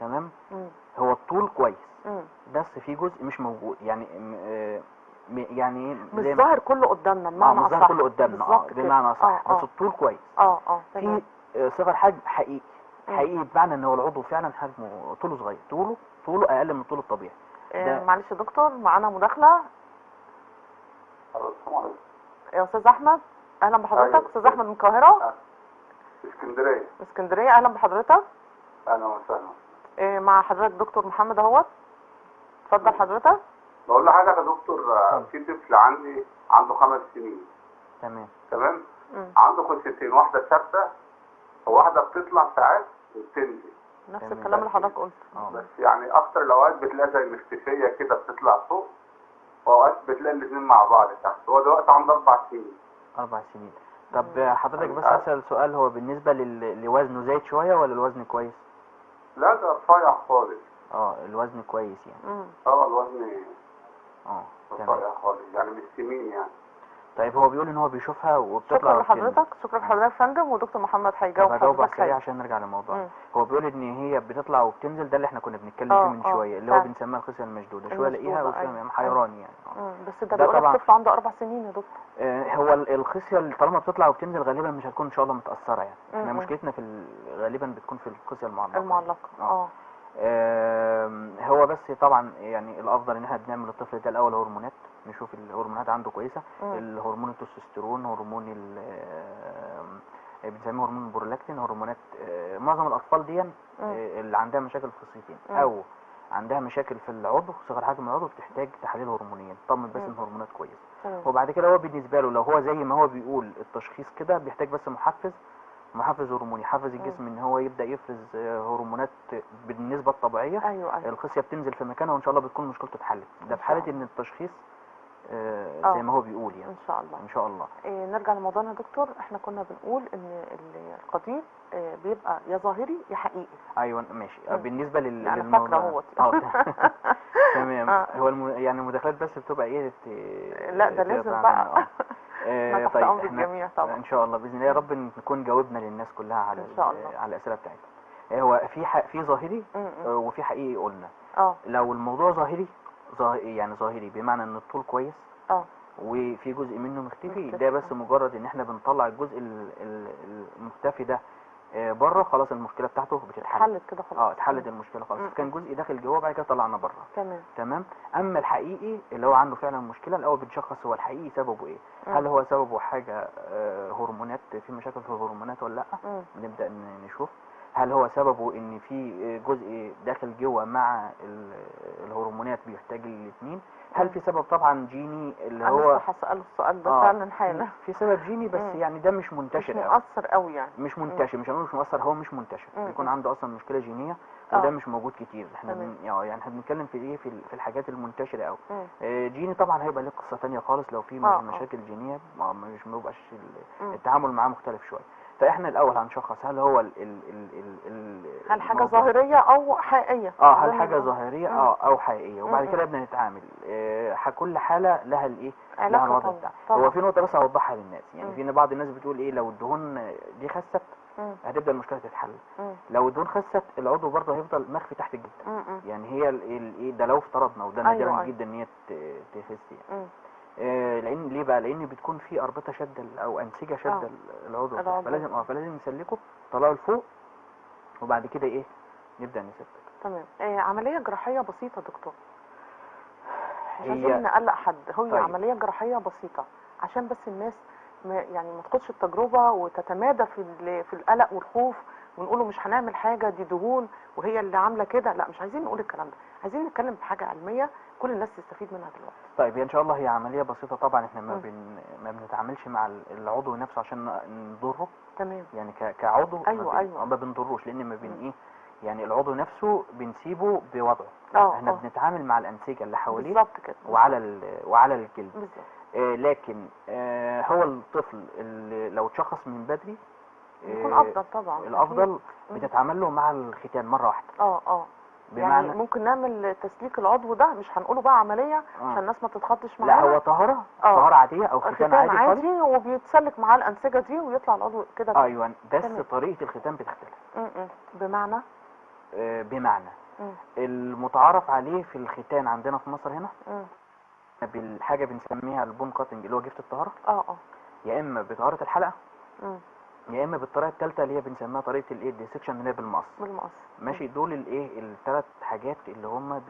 تمام. هو الطول كويس بس في جزء مش موجود، يعني يعني مش ظاهر كله قدامنا بمعنى مش ظاهر كله قدامنا بمعنى صح، بس الطول كويس. تمام. في صغر حجم حقيقي بمعنى ان هو العضو فعلا حجمه طوله صغير، طوله اقل من الطول الطبيعي. معلش يا دكتور، معانا مداخله. السلام عليكم يا استاذ احمد، اهلا بحضرتك. استاذ احمد من القاهره. اسكندريه. اهلا بحضرتك. اهلا وسهلا. مع حضرتك دكتور محمد اهوت. اتفضل حضرتك. بقول لحضرتك يا دكتور، في طفل عندي عنده 5 سنين. تمام. عنده خصيتين، واحده ثابته وواحده بتطلع ساعات وبتنزل. نفس الكلام اللي حضرتك قلته. بس يعني اكتر الاوقات بتلاقي زي مختفيه كده بتطلع فوق، واوقات بتلاقي الاثنين مع بعض تحت. هو دلوقتي عنده 4 سنين. 4 سنين. طب حضرتك بس اسال سؤال، هو بالنسبه لوزنه زايد شويه ولا الوزن كويس؟ لا ده رفيع خالص. الوزن كويس يعني. الوزن تمام خالص، يعني مش سمين يعني. طيب هو بيقول ان هو بيشوفها وبتطلع. شكرا لحضرتك يا فندم، ودكتور محمد هيجاوب حضرتك عشان نرجع للموضوع. هو بيقول ان هي بتطلع وبتنزل، ده اللي احنا كنا بنتكلم فيه من شويه، اللي هو بنسميها الخصيه المشدوده. شويه الاقيها وشويه محيراني يعني. بس ده بيقول لك طفل عنده 4 سنين يا دكتور. هو الخصيه اللي طالما بتطلع وبتنزل غالبا مش هتكون ان شاء الله متاثره يعني. احنا مشكلتنا غالبا بتكون في الخصيه المعلقه. هو بس طبعا يعني الافضل ان احنا بنعمل الطفل ده الاول هرمونات، نشوف الهرمونات عنده كويسه. الهرمون التستوستيرون، هرمون بنسميه هرمون البرولاكتين، هرمونات معظم الاطفال دي اللي عندها مشاكل في الخصيتين او عندها مشاكل في العضو، صغر حجم العضو، بتحتاج تحاليل هرمونيه تطمن بس ان الهرمونات كويسه. وبعد كده هو بالنسبه له لو هو زي ما هو بيقول التشخيص كده، بيحتاج بس محفز هرموني، يحفز الجسم ان هو يبدا يفرز هرمونات بالنسبه الطبيعيه. أيوة. الخصيه بتنزل في مكانها وان شاء الله بتكون مشكلته اتحلت. ده في حاله ان التشخيص زي ما هو بيقول يعني. ان شاء الله. نرجع لموضوعنا يا دكتور. احنا كنا بنقول ان القضيب بيبقى يا ظاهري يا حقيقي. ايوه ماشي. بالنسبه يعني فاكره اهوت. تمام. هو يعني المداخلات بس بتبقى ايه لا ده لازم بقى. طيب امر الجميع طبعا ان شاء الله باذن الله يا رب نكون جاوبنا للناس كلها على على الاسئله بتاعتهم. هو في ظاهري وفي حقيقي قلنا. لو الموضوع ظاهري يعني ظاهري بمعنى ان الطول كويس وفي جزء منه مختفي، ده بس مجرد ان احنا بنطلع الجزء المختفي ده بره، خلاص المشكله بتاعته بتتحل. اتحلت كده خلاص. اتحلت المشكله خلاص. كان جزء داخل جوه، بعد كده طلعنا بره. تمام. اما الحقيقي اللي هو عنده فعلا مشكله، الاول بنشخص هو الحقيقي سببه ايه. هل هو سببه حاجه هرمونات، في مشاكل في الهرمونات ولا لا؟ بنبدا نشوف. هل هو سببه ان في جزء داخل جوه مع الهرمونات بيحتاج الاثنين؟ هل في سبب طبعا جيني اللي هو لسه هسأله السؤال ده فعلا حالا. في سبب جيني بس يعني ده مش منتشر مش مؤثر قوي يعني. مش منتشر. مش هنقول مش مؤثر، هو مش منتشر. بيكون عنده اصلا مشكله جينيه وده مش موجود كتير. احنا يعني احنا بنتكلم في ايه، في الحاجات المنتشره قوي. جيني طبعا هيبقى له قصه ثانيه خالص. لو في مشاكل جينيه مش بيبقاش التعامل معاه مختلف شويه. فاحنا الاول هنشخص هل هو هل حاجه ظاهريه او حقيقيه. هل حاجه ظاهريه او حقيقيه. وبعد كده بدنا نتعامل. كل حاله لها الايه، لها الوضع بتاعها. هو في نقطه بس اوضحها للناس. يعني في بعض الناس بتقول ايه، لو الدهون دي خست هتبدا المشكله تتحل. لو الدهون خست العضو برضه هيفضل مخفي تحت الجلد. يعني هي الايه ده لو افترضنا، وده نادرا جدا ان هي تخس يعني. لان ليه بقى؟ لان بتكون في اربطه شده او انسجه شده العضو، فلازم نسلكه طلعه لفوق وبعد كده ايه نبدا نثبت. تمام. عمليه جراحيه بسيطه دكتور، مش عايزين نقلق حد. هي طيب. عمليه جراحيه بسيطه عشان بس الناس ما تاخدش التجربه وتتمادى في القلق والخوف ونقوله مش هنعمل حاجه، دي دهون وهي اللي عامله كده. لا مش عايزين نقول الكلام ده، عايزين نتكلم بحاجه علميه كل الناس تستفيد منها دلوقتي. طيب ان شاء الله هي عمليه بسيطه طبعا. احنا ما بنتعاملش مع العضو نفسه عشان نضره. تمام. يعني كعضو ايوه ما بنضروش، لان ما بن ايه يعني العضو نفسه بنسيبه بوضعه. احنا بنتعامل مع الانسجه اللي حواليه بالظبط كده وعلى الجلد بالظبط. لكن هو الطفل اللي لو اتشخص من بدري يكون افضل طبعا. الافضل بتتعامل له مع الختان مره واحده. يعني ممكن نعمل تسليك العضو ده، مش هنقوله بقى عمليه عشان الناس ما تتخضش معانا. لا هو طهاره عاديه او ختان عادي وبيتسلك معاه الانسجه دي ويطلع العضو كده. ايوه بس طريقه الختان بتختلف. بمعنى المتعارف عليه في الختان عندنا في مصر هنا بالحاجه بنسميها البون كاتنج اللي هو جفت الطهاره. يا اما بطهاره الحلقه يا اما بالطريقه الثالثه اللي هي بنسميها طريقه الديسكشن اللي هي بالمقص. ماشي. دول الثلاث حاجات اللي هم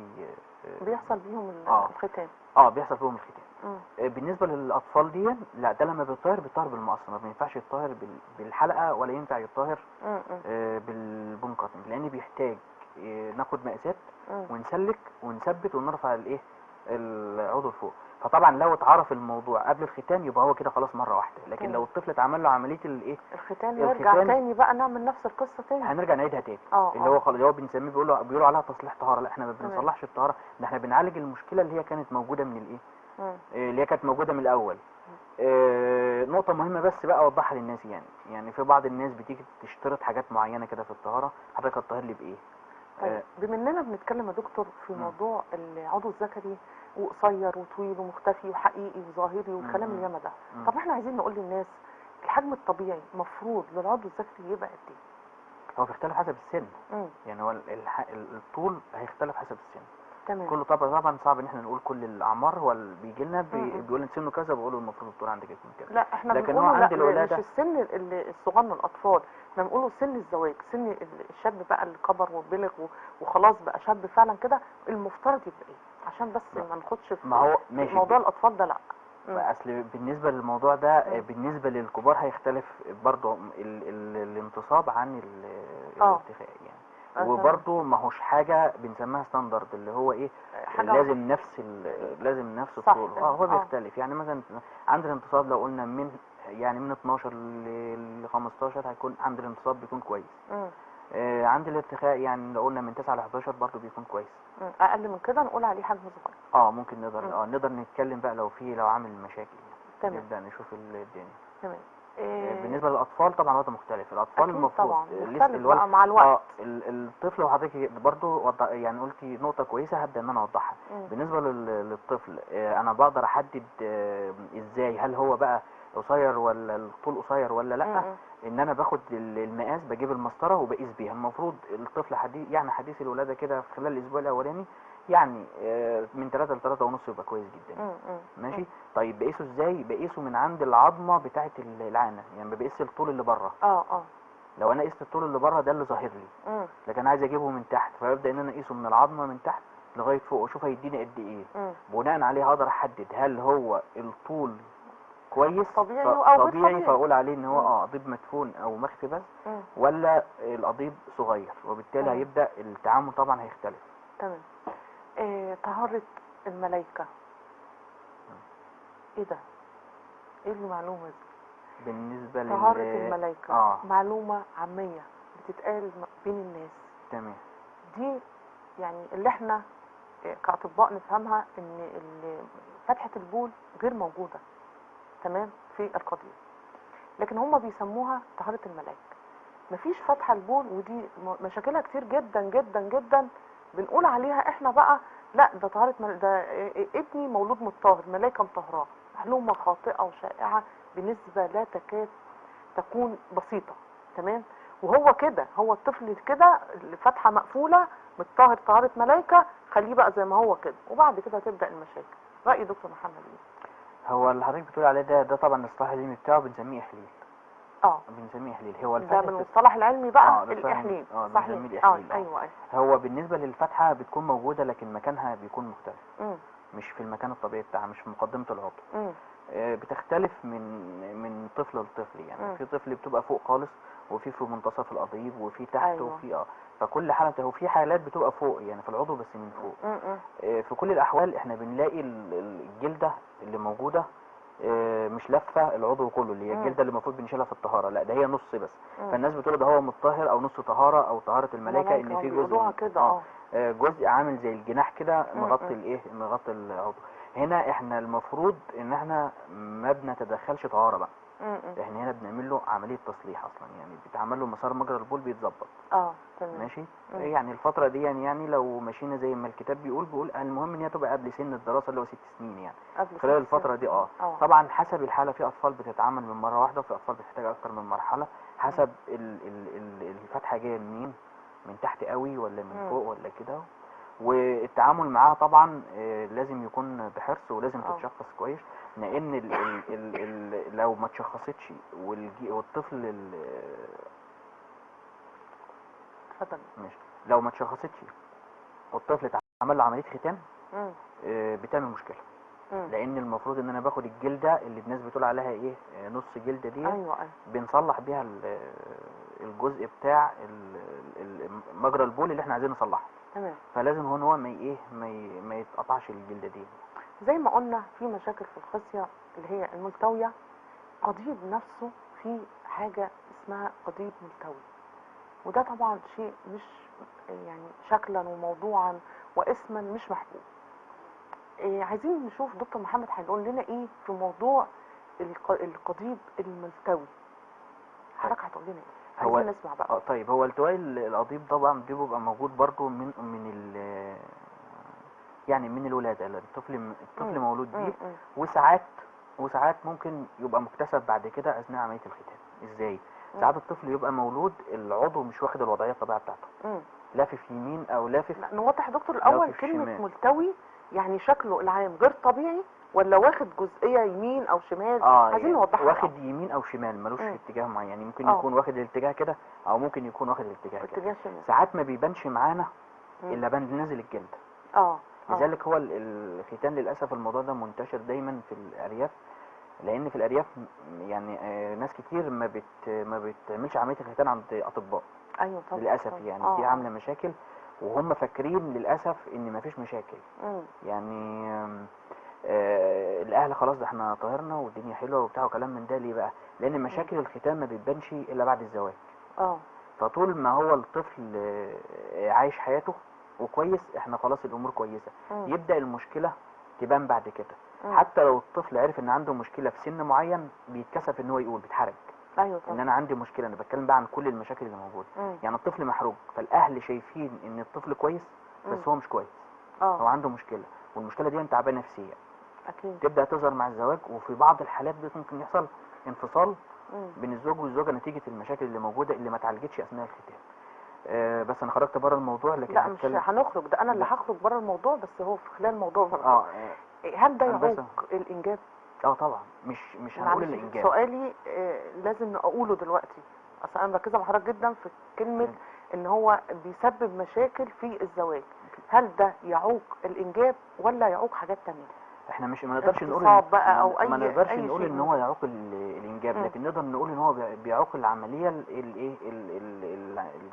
بيحصل بيهم الختان. بيحصل بيهم الختان. بالنسبه للاطفال دي لا، ده لما بيطهر بالمقص، ما بينفعش يتطهر بالحلقه ولا ينفع يتطهر بالبون كاتنج، لان بيحتاج ناخد مقاسات ونسلك ونثبت ونرفع العضو لفوق. فطبعا لو اتعرف الموضوع قبل الختان يبقى هو كده خلاص مره واحده، لكن لو الطفل اتعمل له عمليه الختان نرجع تاني بقى نعمل نفس القصه تاني، هنرجع نعيدها تاني. اللي هو خلاص اللي هو بنسميه بيقولوا عليها تصليح طهاره. لا احنا ما بنصلحش الطهاره، ده احنا بنعالج المشكله اللي هي كانت موجوده من اللي هي كانت موجوده من الاول. نقطه مهمه بس بقى اوضحها للناس، يعني في بعض الناس بتيجي تشترط حاجات معينه كده في الطهاره، حضرتك هتطهر لي بايه؟ طيب بما اننا بنتكلم يا دكتور في موضوع العضو الذكري وقصير وطويل ومختفي وحقيقي وظاهري والكلام الياما ده، طب احنا عايزين نقول للناس الحجم الطبيعي المفروض للعضو الذكري يبقى قد ايه؟ هو بيختلف حسب السن. يعني هو الطول هيختلف حسب السن. تمام. كله طبعا صعب ان احنا نقول كل الاعمار. هو اللي بيجي لنا بيقول ان سنه كذا، بقول له المفروض الطول عندك يكون كذا. لا احنا لكن هو عند الولاده مش السن الصغير الاطفال، احنا بنقوله سن الزواج، سن الشاب بقى اللي كبر وبلغ وخلاص بقى شاب فعلا كده، المفترض يبقى ايه؟ عشان بس ما ناخدش في موضوع الاطفال ده. لا اصل بالنسبه للموضوع ده بالنسبه للكبار هيختلف برضه الانتصاب عن الارتخاء يعني. وبرضه ما هوش حاجه بنسميها ستاندرد اللي هو لازم نفس الطول. هو بيختلف. يعني مثلا عند الانتصاب لو قلنا من 12 ل 15 هيكون عند الانتصاب بيكون كويس. عند الارتخاء يعني لو قلنا من 9 ل 11 برضه بيكون كويس. اقل من كده نقول عليه حجم صغير. ممكن نقدر نتكلم بقى لو عامل مشاكل يعني. نبدا نشوف الدنيا. تمام. بالنسبه للاطفال طبعا وضع مختلف. الاطفال المفروض لسه مع الوقت الطفل، وحضرتك برضو يعني قلتي نقطه كويسه هبدا ان انا اوضحها. بالنسبه للطفل انا بقدر احدد ازاي هل هو بقى قصير ولا الطول قصير ولا لا. ان انا باخد المقاس، بجيب المسطره وبقيس بيها. المفروض الطفل حديث الولاده كده في خلال الاسبوع الاولاني يعني من 3 ل 3.5 يبقى كويس جدا. ماشي. طيب بقيسه ازاي؟ بقيسه من عند العظمه بتاعه العانه، يعني ما بقيسش الطول اللي بره. لو انا قست الطول اللي بره ده اللي ظاهر لي، لكن عايز اجيبه من تحت، فببدا ان انا اقيسه من العظمه من تحت لغايه فوق واشوف هيديني قد ايه. بناء عليه هقدر احدد هل هو الطول كويس طبيعي فاقول عليه ان هو قضيب مدفون او مخفي بس، ولا القضيب صغير، وبالتالي هيبدا التعامل طبعا هيختلف. تمام. طهارة الملايكة ايه ده؟ ايه المعلومة دي؟ بالنسبة طهارة الملايكة معلومة عامية بتتقال بين الناس. تمام. دي يعني اللي احنا كأطباء نفهمها ان فتحة البول غير موجودة تمام في القضية، لكن هم بيسموها طهارة الملايكة. مفيش فتحة البول، ودي مشاكلها كتير جدا جدا جدا. بنقول عليها احنا بقى لا ده طهارة ده ابني مولود متطهر، ملايكة مطهراه. معلومة خاطئة وشائعة بنسبة لا تكاد تكون بسيطة. تمام. وهو كده، هو الطفل كده الفتحة مقفولة متطهر طهارة ملايكة، خليه بقى زي ما هو كده، وبعد كده تبدأ المشاكل. رأي دكتور محمد ايه؟ هو اللي حضرتك بتقول عليه ده طبعا الاصطلاح العلمي بتاعه بنسميه احليل. بنسميه احليل. هو ده بالمصطلح العلمي بقى الاحليل. صحيح. ايوه. هو بالنسبه للفتحه بتكون موجوده، لكن مكانها بيكون مختلف. مش في المكان الطبيعي بتاعها، مش في مقدمه العضو. بتختلف من طفل لطفل. يعني في طفل بتبقى فوق خالص، وفي منتصف القضيب، وفي تحت، وفي فكل حاله. هو في حالات بتبقى فوق يعني في العضو بس من فوق. في كل الاحوال احنا بنلاقي الجلده اللي موجوده مش لفه العضو كله، اللي هي الجلده اللي المفروض بنشيلها في الطهاره، لا ده هي نص بس. فالناس بتقول ده هو متطهر او نص طهاره او طهاره الملائكه، ان في جزء جزء عامل زي الجناح كده مغطي العضو. هنا احنا المفروض ان احنا ما بنتدخلش طهاره بقى. احنا هنا بنعمل له عمليه تصليح اصلا، يعني بيتعمل له مسار مجرى البول بيتظبط. تمام. ماشي. يعني الفتره دي يعني لو مشينا زي ما الكتاب بيقول المهم ان هي تبقى قبل سن الدراسه اللي هو 6 سنين، يعني خلال الفتره دي. طبعا حسب الحاله، في اطفال بتتعمل من مره واحده وفي اطفال بتحتاج اكتر من مرحله، حسب الفتحه جايه منين، من تحت قوي ولا من فوق ولا كده. والتعامل معاها طبعا لازم يكون بحرص، ولازم تتشخص كويس، لان لو ما اتشخصتش والطفل اتفضل. ماشي، لو ما اتشخصتش والطفل اتعمل له عمليه ختان بتعمل مشكله. لان المفروض ان انا باخد الجلده اللي الناس بتقول عليها ايه، نص جلده دي. ايوه بنصلح بيها الجزء بتاع مجرى البول اللي احنا عايزين نصلحه. تمام. فلازم هو ما يتقطعش الجلده دي. زي ما قلنا في مشاكل في الخصيه اللي هي الملتويه، قضيب نفسه في حاجه اسمها قضيب ملتوي، وده طبعا شيء مش يعني شكلا وموضوعا واسما مش محبوب. عايزين نشوف دكتور محمد هيقول لنا ايه في موضوع القضيب الملتوي. حضرتك هتقول لنا ايه؟ عايزين نسمع بقى. طيب، هو التواء القضيب طبعا دي بيبقى موجود برضو يعني من الولاده، الطفل مولود بيه، وساعات ممكن يبقى مكتسب بعد كده اثناء عمليه الختان. ازاي؟ ساعات الطفل يبقى مولود العضو مش واخد الوضعيه الطبيعيه بتاعته، لافف يمين او لافف. نوضح يا دكتور الاول كلمه ملتوي يعني شكله العام غير طبيعي، ولا واخد جزئيه يمين او شمال؟ عايزين يعني نوضحها. واخد يمين او شمال، ملوش اتجاه معين، يعني ممكن يكون واخد الاتجاه كده، او ممكن يكون واخد الاتجاه كده. ساعات ما بيبانش معانا الا نازل الجلد. لذلك هو الختان للاسف الموضوع ده منتشر دايما في الارياف، لان في الارياف يعني ناس كتير ما بتعملش عمليه الختان عند اطباء. ايوه طبعا للاسف يعني دي عامله مشاكل، وهم فاكرين للاسف ان مفيش مشاكل. يعني الاهل خلاص ده احنا طاهرنا والدنيا حلوه وبتاع وكلام من ده. ليه بقى؟ لان مشاكل الختان ما بتبانش الا بعد الزواج. فطول ما هو الطفل عايش حياته وكويس، احنا خلاص الامور كويسه. يبدا المشكله تبان بعد كده. حتى لو الطفل عرف ان عنده مشكله في سن معين، بيتكسف ان هو يقول، بيتحرج. ايوه طبعا. ان انا عندي مشكله، انا بتكلم بقى عن كل المشاكل اللي موجوده. يعني الطفل محروق، فالاهل شايفين ان الطفل كويس بس هو مش كويس. هو عنده مشكله، والمشكله دي تعبانه نفسيا. اكيد. تبدا تظهر مع الزواج، وفي بعض الحالات ممكن يحصل انفصال بين الزوج والزوجه نتيجه المشاكل اللي موجوده اللي ما اتعالجتش اثناء الختان. بس انا خرجت بره الموضوع، لكن لا مش هنخرج، ده انا اللي هخرج بره الموضوع، بس هو في خلال الموضوع برضه. هل ده يعوق الانجاب؟ طبعا مش هنقول الانجاب. سؤالي لازم اقوله دلوقتي، اصل انا مركزه مع حضرتك جدا في كلمه ان هو بيسبب مشاكل في الزواج. هل ده يعوق الانجاب ولا يعوق حاجات تانية؟ احنا ما نقدرش نقول بقى او ما نقدرش نقول ان هو يعوق الانجاب، لكن نقدر نقول ان هو بيعوق العمليه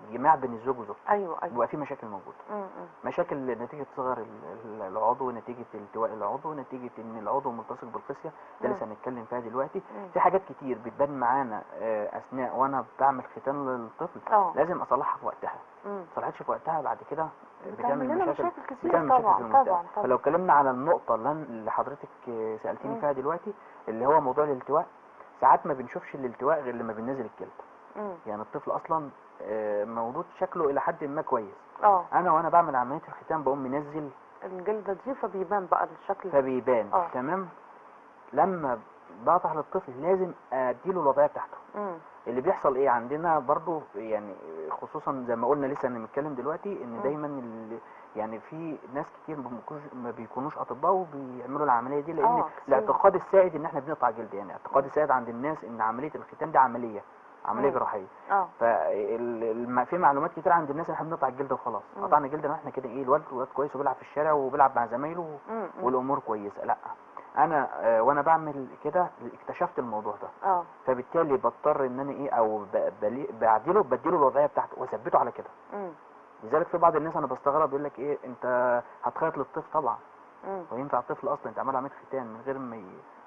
الجماع بين الزوج وزوجته. ايوه بيبقى في مشاكل موجوده. مشاكل نتيجه صغر العضو، نتيجه التواء العضو، نتيجه ان العضو ملتصق بالخصيه، ده لسه هنتكلم فيها دلوقتي. في حاجات كتير بتبان معانا اثناء وانا بعمل ختان للطفل، لازم اصلحها في وقتها. ما صلحتش في وقتها بعد كده بتعمل مشاكل كتير. طبعا في المستقبل. فلو اتكلمنا على النقطه اللي حضرتك سالتيني فيها دلوقتي، اللي هو موضوع الالتواء، ساعات ما بنشوفش الالتواء غير لما بننزل الجلد. يعني الطفل اصلا مولود شكله الى حد ما كويس، انا وانا بعمل عمليه الختان بقوم منزل الجلده دي، فبيبان بقى الشكل، فبيبان. تمام. لما بقطع للطفل لازم اديله الوضعيه بتاعته. اللي بيحصل ايه عندنا برضو، يعني خصوصا زي ما قلنا لسه بنتكلم دلوقتي، ان دايما يعني في ناس كتير ما بيكونوش اطباء وبيعملوا العمليه دي، لان الاعتقاد السائد ان احنا بنقطع جلد. يعني اعتقاد السائد عند الناس ان عمليه الختان دي عمليه جراحيه. في معلومات كتير عند الناس ان احنا بنقطع الجلد وخلاص. قطعنا جلد احنا كده ايه، الولد كويس وبيلعب في الشارع وبيلعب مع زمايله والامور كويسه. لا، انا وانا بعمل كده اكتشفت الموضوع ده. فبالتالي بضطر ان انا ايه، او بديله الوضعيه بتاعته واثبته على كده. لذلك في بعض الناس انا بستغرب يقول لك ايه، انت هتخيط للطفل؟ طبعا وينفع الطفل اصلا انت عامل عمليه ختان من غير ما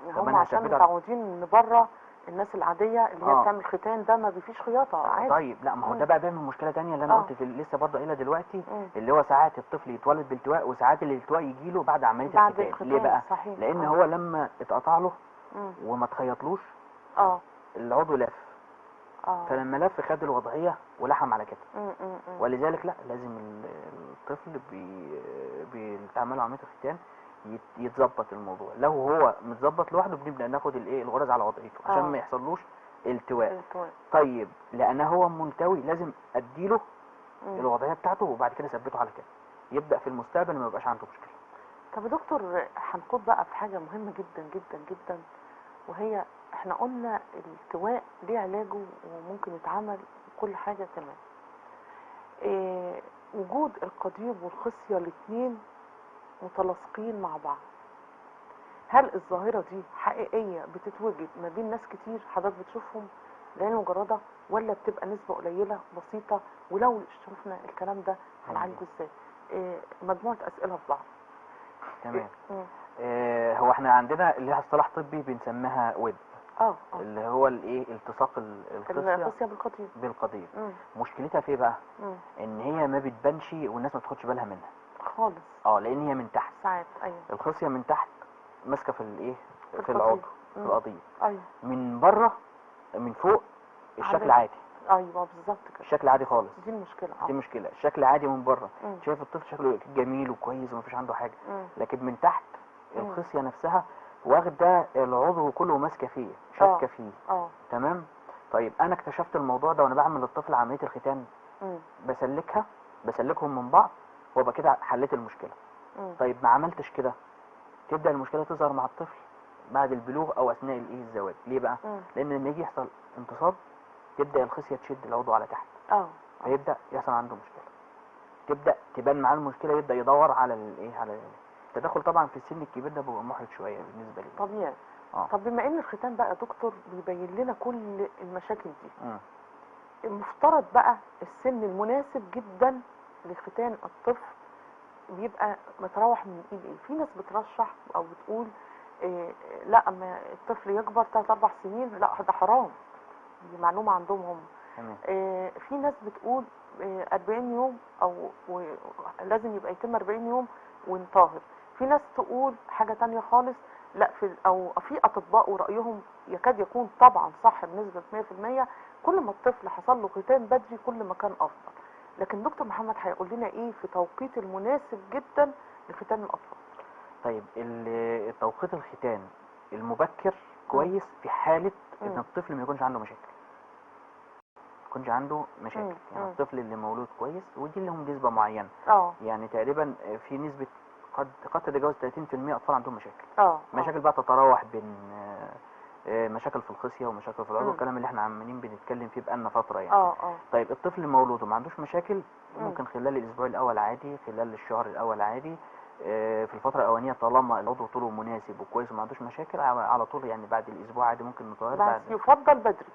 هم عشان متعودين ان بره الناس العاديه اللي هي بتعمل ختان ده ما فيش خياطه عادي. طيب لا، ما هو ده بقى بيعمل مشكله ثانيه اللي انا قلت لسه برضه قايلها دلوقتي، اللي هو ساعات الطفل يتولد بالالتواء، وساعات الالتواء يجي له بعد عمليه الختان. ليه بقى؟ لان هو لما اتقطع له وما تخيطلوش، العضو لف. فلما لف خد الوضعيه ولحم على كده. ولذلك لا، لازم الطفل بيتعمل له عمليه الختان يتظبط الموضوع. لو هو متظبط لوحده بنبدا ناخد الغرز على وضعيته عشان ما يحصلوش التواء. طيب لان هو منتوي لازم اديله الوضعيه بتاعته وبعد كده اثبته على كده، يبدا في المستقبل ما يبقاش عنده مشكله. طب يا دكتور هنخوض بقى في حاجه مهمه جدا جدا جدا، وهي احنا قلنا الالتواء ليه علاجه وممكن يتعمل كل حاجه تمام. وجود القضيب والخصيه الاثنين متلاصقين مع بعض، هل الظاهره دي حقيقيه بتتوجد ما بين ناس كتير حضرتك بتشوفهم العين المجرده، ولا بتبقى نسبه قليله بسيطه؟ ولو شفنا الكلام ده هنعالجه ازاي؟ مجموعه اسئله في بعض. تمام. هو احنا عندنا اللي هي اصطلاح طبي بنسميها ويب. اللي هو التصاق الخصيه بالقضيب. مشكلتها في ايه بقى؟ ان هي ما بتبانش والناس ما تاخدش بالها منها خالص. لان هي من تحت ساعات. ايوه. الخصيه من تحت ماسكه في في العضو، في القضيب. ايوه. من بره من فوق الشكل عادي. ايوه بالظبط كده، الشكل عادي خالص. دي المشكله. دي مشكله، الشكل عادي من بره، شايف الطفل شكله جميل وكويس ومفيش عنده حاجه. لكن من تحت الخصيه نفسها واخده العضو كله ماسكه فيه، شاكه فيه. تمام. طيب انا اكتشفت الموضوع ده وانا بعمل للطفل عمليه الختان. بسلكهم من بعض وابقى كده حليت المشكله. طيب ما عملتش كده، تبدا المشكله تظهر مع الطفل بعد البلوغ او اثناء الزواج. ليه بقى؟ لان لما يجي يحصل انتصاب تبدا الخصيه تشد العضو على تحت. فيبدا يحصل عنده مشكله، تبدا تبان معاه المشكله، يبدا يدور على على التدخل. طبعا في السن الكبير ده بيبقى محرج شويه بالنسبه لي. طبيعي. طب بما ان الختان بقى يا دكتور بيبين لنا كل المشاكل دي، المفترض بقى السن المناسب جدا لختان الطفل بيبقى متراوح من ايه؟ في ناس بترشح او بتقول لا اما الطفل يكبر 3-4 سنين لا ده حرام، دي معلومه عندهم هم. في ناس بتقول 40 يوم او لازم يبقى يتم 40 يوم وينطهر. في ناس تقول حاجه تانية خالص، لا او في اطباء ورايهم يكاد يكون طبعا صح بنسبه 100%، كل ما الطفل حصل له ختان بدري كل ما كان افضل. لكن دكتور محمد هيقول لنا ايه في توقيت المناسب جدا لختان الاطفال؟ طيب توقيت الختان المبكر كويس في حاله ان الطفل ما يكونش عنده مشاكل. يعني الطفل اللي مولود كويس، ودي لهم نسبه معينه. يعني تقريبا في نسبه قد تتجاوز 30% اطفال عندهم مشاكل. مشاكل بقى تتراوح بين مشاكل في الخصيه ومشاكل في العضو، الكلام اللي احنا عمالين بنتكلم فيه بقالنا فتره يعني. طيب الطفل اللي مولود وما عندوش مشاكل ممكن خلال الاسبوع الاول عادي، خلال الشهر الاول عادي، في الفتره الاولانيه طالما العضو طوله مناسب وكويس وما عندوش مشاكل على طول يعني بعد الاسبوع عادي ممكن نطهر. بس يفضل بدري،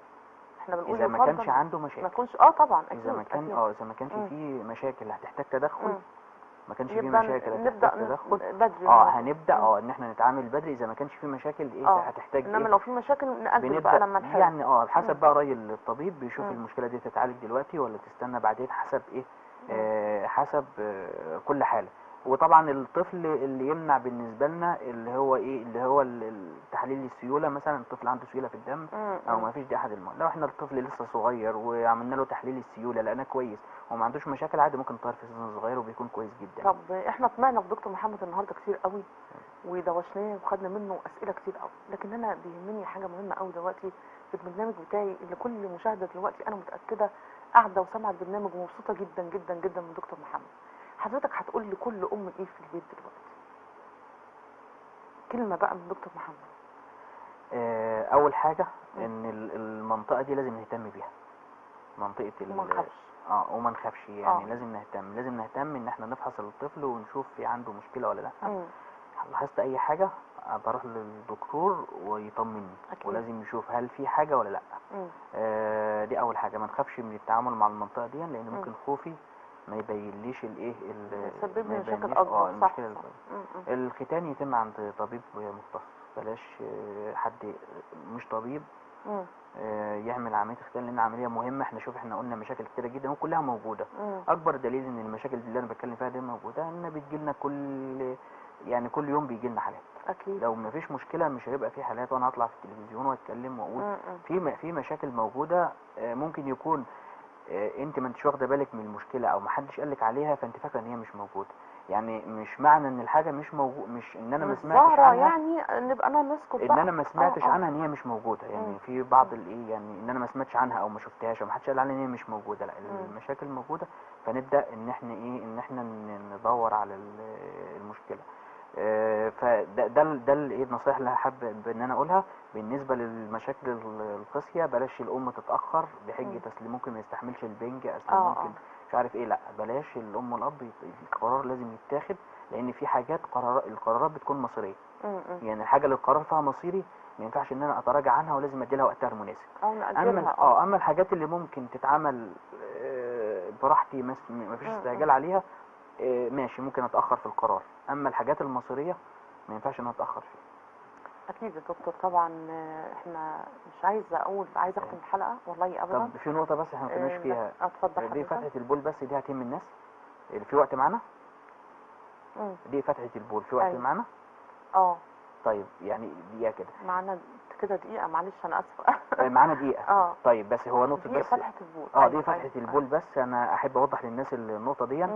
احنا بنقول اذا ما كانش عنده مشاكل، ما يكونش طبعا اكيد. اذا ما كانش فيه مشاكل هتحتاج تدخل، ما كانش فيه مشاكل نبدا تدخل بدري. هنبدا ان احنا نتعامل بدري. اذا ما كانش فيه مشاكل هتحتاج انما لو في مشاكل نأجل بقى لما نحل يعني حسب بقى رأي الطبيب، بيشوف المشكله دي تتعالج دلوقتي ولا تستنى بعدين، حسب حسب كل حاله. وطبعا الطفل اللي يمنع بالنسبه لنا اللي هو تحليل السيوله، مثلا الطفل عنده سيوله في الدم او ما فيش، دي احد المواد. لو احنا الطفل لسه صغير وعملنا له تحليل السيوله لقيناه كويس وما عندوش مشاكل عادي ممكن نطهر في سن صغير وبيكون كويس جدا. طب احنا طمعنا في دكتور محمد النهارده كتير قوي ودوشناه وخدنا منه اسئله كتير قوي، لكن انا بيهمني حاجه مهمه قوي دلوقتي في البرنامج بتاعي اللي كل مشاهده دلوقتي انا متاكده قاعده وسامعه البرنامج ومبسوطه جدا جدا جدا من دكتور محمد. حضرتك هتقول لكل ام ايه في البيت دلوقتي؟ كلمه بقى من دكتور محمد. اول حاجه ان المنطقه دي لازم نهتم بيها، منطقه وما نخافش. وما نخافش يعني. لازم نهتم ان احنا نفحص الطفل ونشوف في عنده مشكله ولا لا. لاحظت اي حاجه بروح للدكتور ويطمني، ولازم يشوف هل في حاجه ولا لا. دي اول حاجه، ما نخافش من التعامل مع المنطقه دي، لان ممكن خوفي ما يبينليش يسبب لي مشاكل اكبر. المشكله الختان يتم عند طبيب مختص، بلاش حد مش طبيب يعمل عمليه ختان، لان عمليه مهمه. احنا قلنا مشاكل كتيره جدا وكلها موجوده. اكبر دليل ان المشاكل اللي انا بتكلم فيها دي موجوده ان بتجيلنا كل يعني كل يوم بيجي لنا حالات. اكيد لو ما فيش مشكله مش هيبقى في حالات وانا هطلع في التلفزيون واتكلم واقول في مشاكل موجوده. ممكن يكون انت ما انتش واخده بالك من المشكله او ما حدش قال لك عليها فانت فاكره ان هي مش موجوده. يعني مش معنى ان الحاجه مش موجوده مش ان انا ما سمعتش عنها يعني نبقى انا نسكت ان انا ما سمعتش عنها ان هي مش موجوده. يعني في بعض الايه يعني ان انا ما سمعتش عنها او ما شفتهاش او ما حدش قال عنها ان هي مش موجوده. لا المشاكل موجوده، فنبدا ان احنا ان احنا ندور على المشكله. فده ايه النصائح اللي حابب ان انا اقولها بالنسبه للمشاكل القاسيه. بلاش الام تتاخر بحجه اصل ممكن ما يستحملش البنج، اصل ممكن مش عارف ايه. لا بلاش الام والاب، القرار لازم يتاخد لان في حاجات القرارات بتكون مصيريه. يعني الحاجه اللي القرار فيها مصيري ما ينفعش ان انا اتراجع عنها ولازم ادي لها وقتها المناسب. اما الحاجات اللي ممكن تتعمل براحتي ما فيش استعجال عليها ماشي ممكن اتاخر في القرار. اما الحاجات المصيريه ما ينفعش ان انا اتاخر فيها. اكيد يا دكتور طبعا. احنا مش عايزه اختم الحلقه والله ابدا. طب في نقطه بس احنا ما كناش فيها. اتفضل. دي فتحه البول بس دي هتهم الناس. في وقت معانا؟ دي فتحه البول في وقت معانا؟ طيب يعني دقيقه كده معانا كده دقيقه. معلش انا اسفه. معانا دقيقه. طيب بس هو نقطه دي بس فتحه البول. دي فتحه البول بس انا احب اوضح للناس النقطه دي.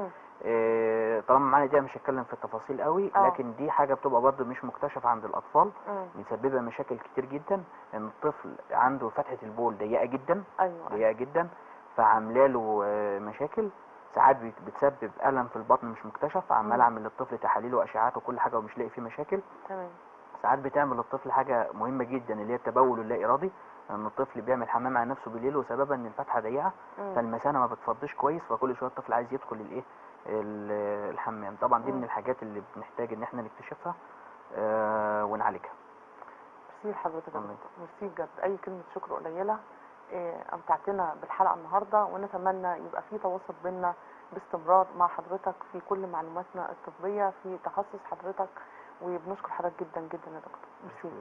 طالما معانا دي مش هتكلم في التفاصيل قوي. لكن دي حاجه بتبقى برضه مش مكتشفه عند الاطفال. بيسببها مشاكل كتير جدا. ان الطفل عنده فتحه البول ضيقه جدا. ضيقه جدا فعامله له مشاكل. ساعات بتسبب الم في البطن مش مكتشف. عمال اعمل للطفل تحاليل واشعاعات وكل حاجه ومش لاقي فيه مشاكل. تمام. ساعات بتعمل للطفل حاجه مهمه جدا اللي هي التبول اللا ارادي. ان الطفل بيعمل حمام على نفسه بالليل وسببا ان الفتحه ضيقه فالمثانه ما بتفضيش كويس فكل شويه الطفل عايز يدخل الايه الحمام. طبعا دي من الحاجات اللي بنحتاج ان احنا نكتشفها ونعالجها. ميرسي لحضرتك يا دكتور. ميرسي بجد. اي كلمه شكر قليله. امتعتنا بالحلقه النهارده ونتمنى يبقى في تواصل بيننا باستمرار مع حضرتك في كل معلوماتنا الطبيه في تخصص حضرتك. وبنشكر حضرتك جدا جدا يا دكتور. ميرسي.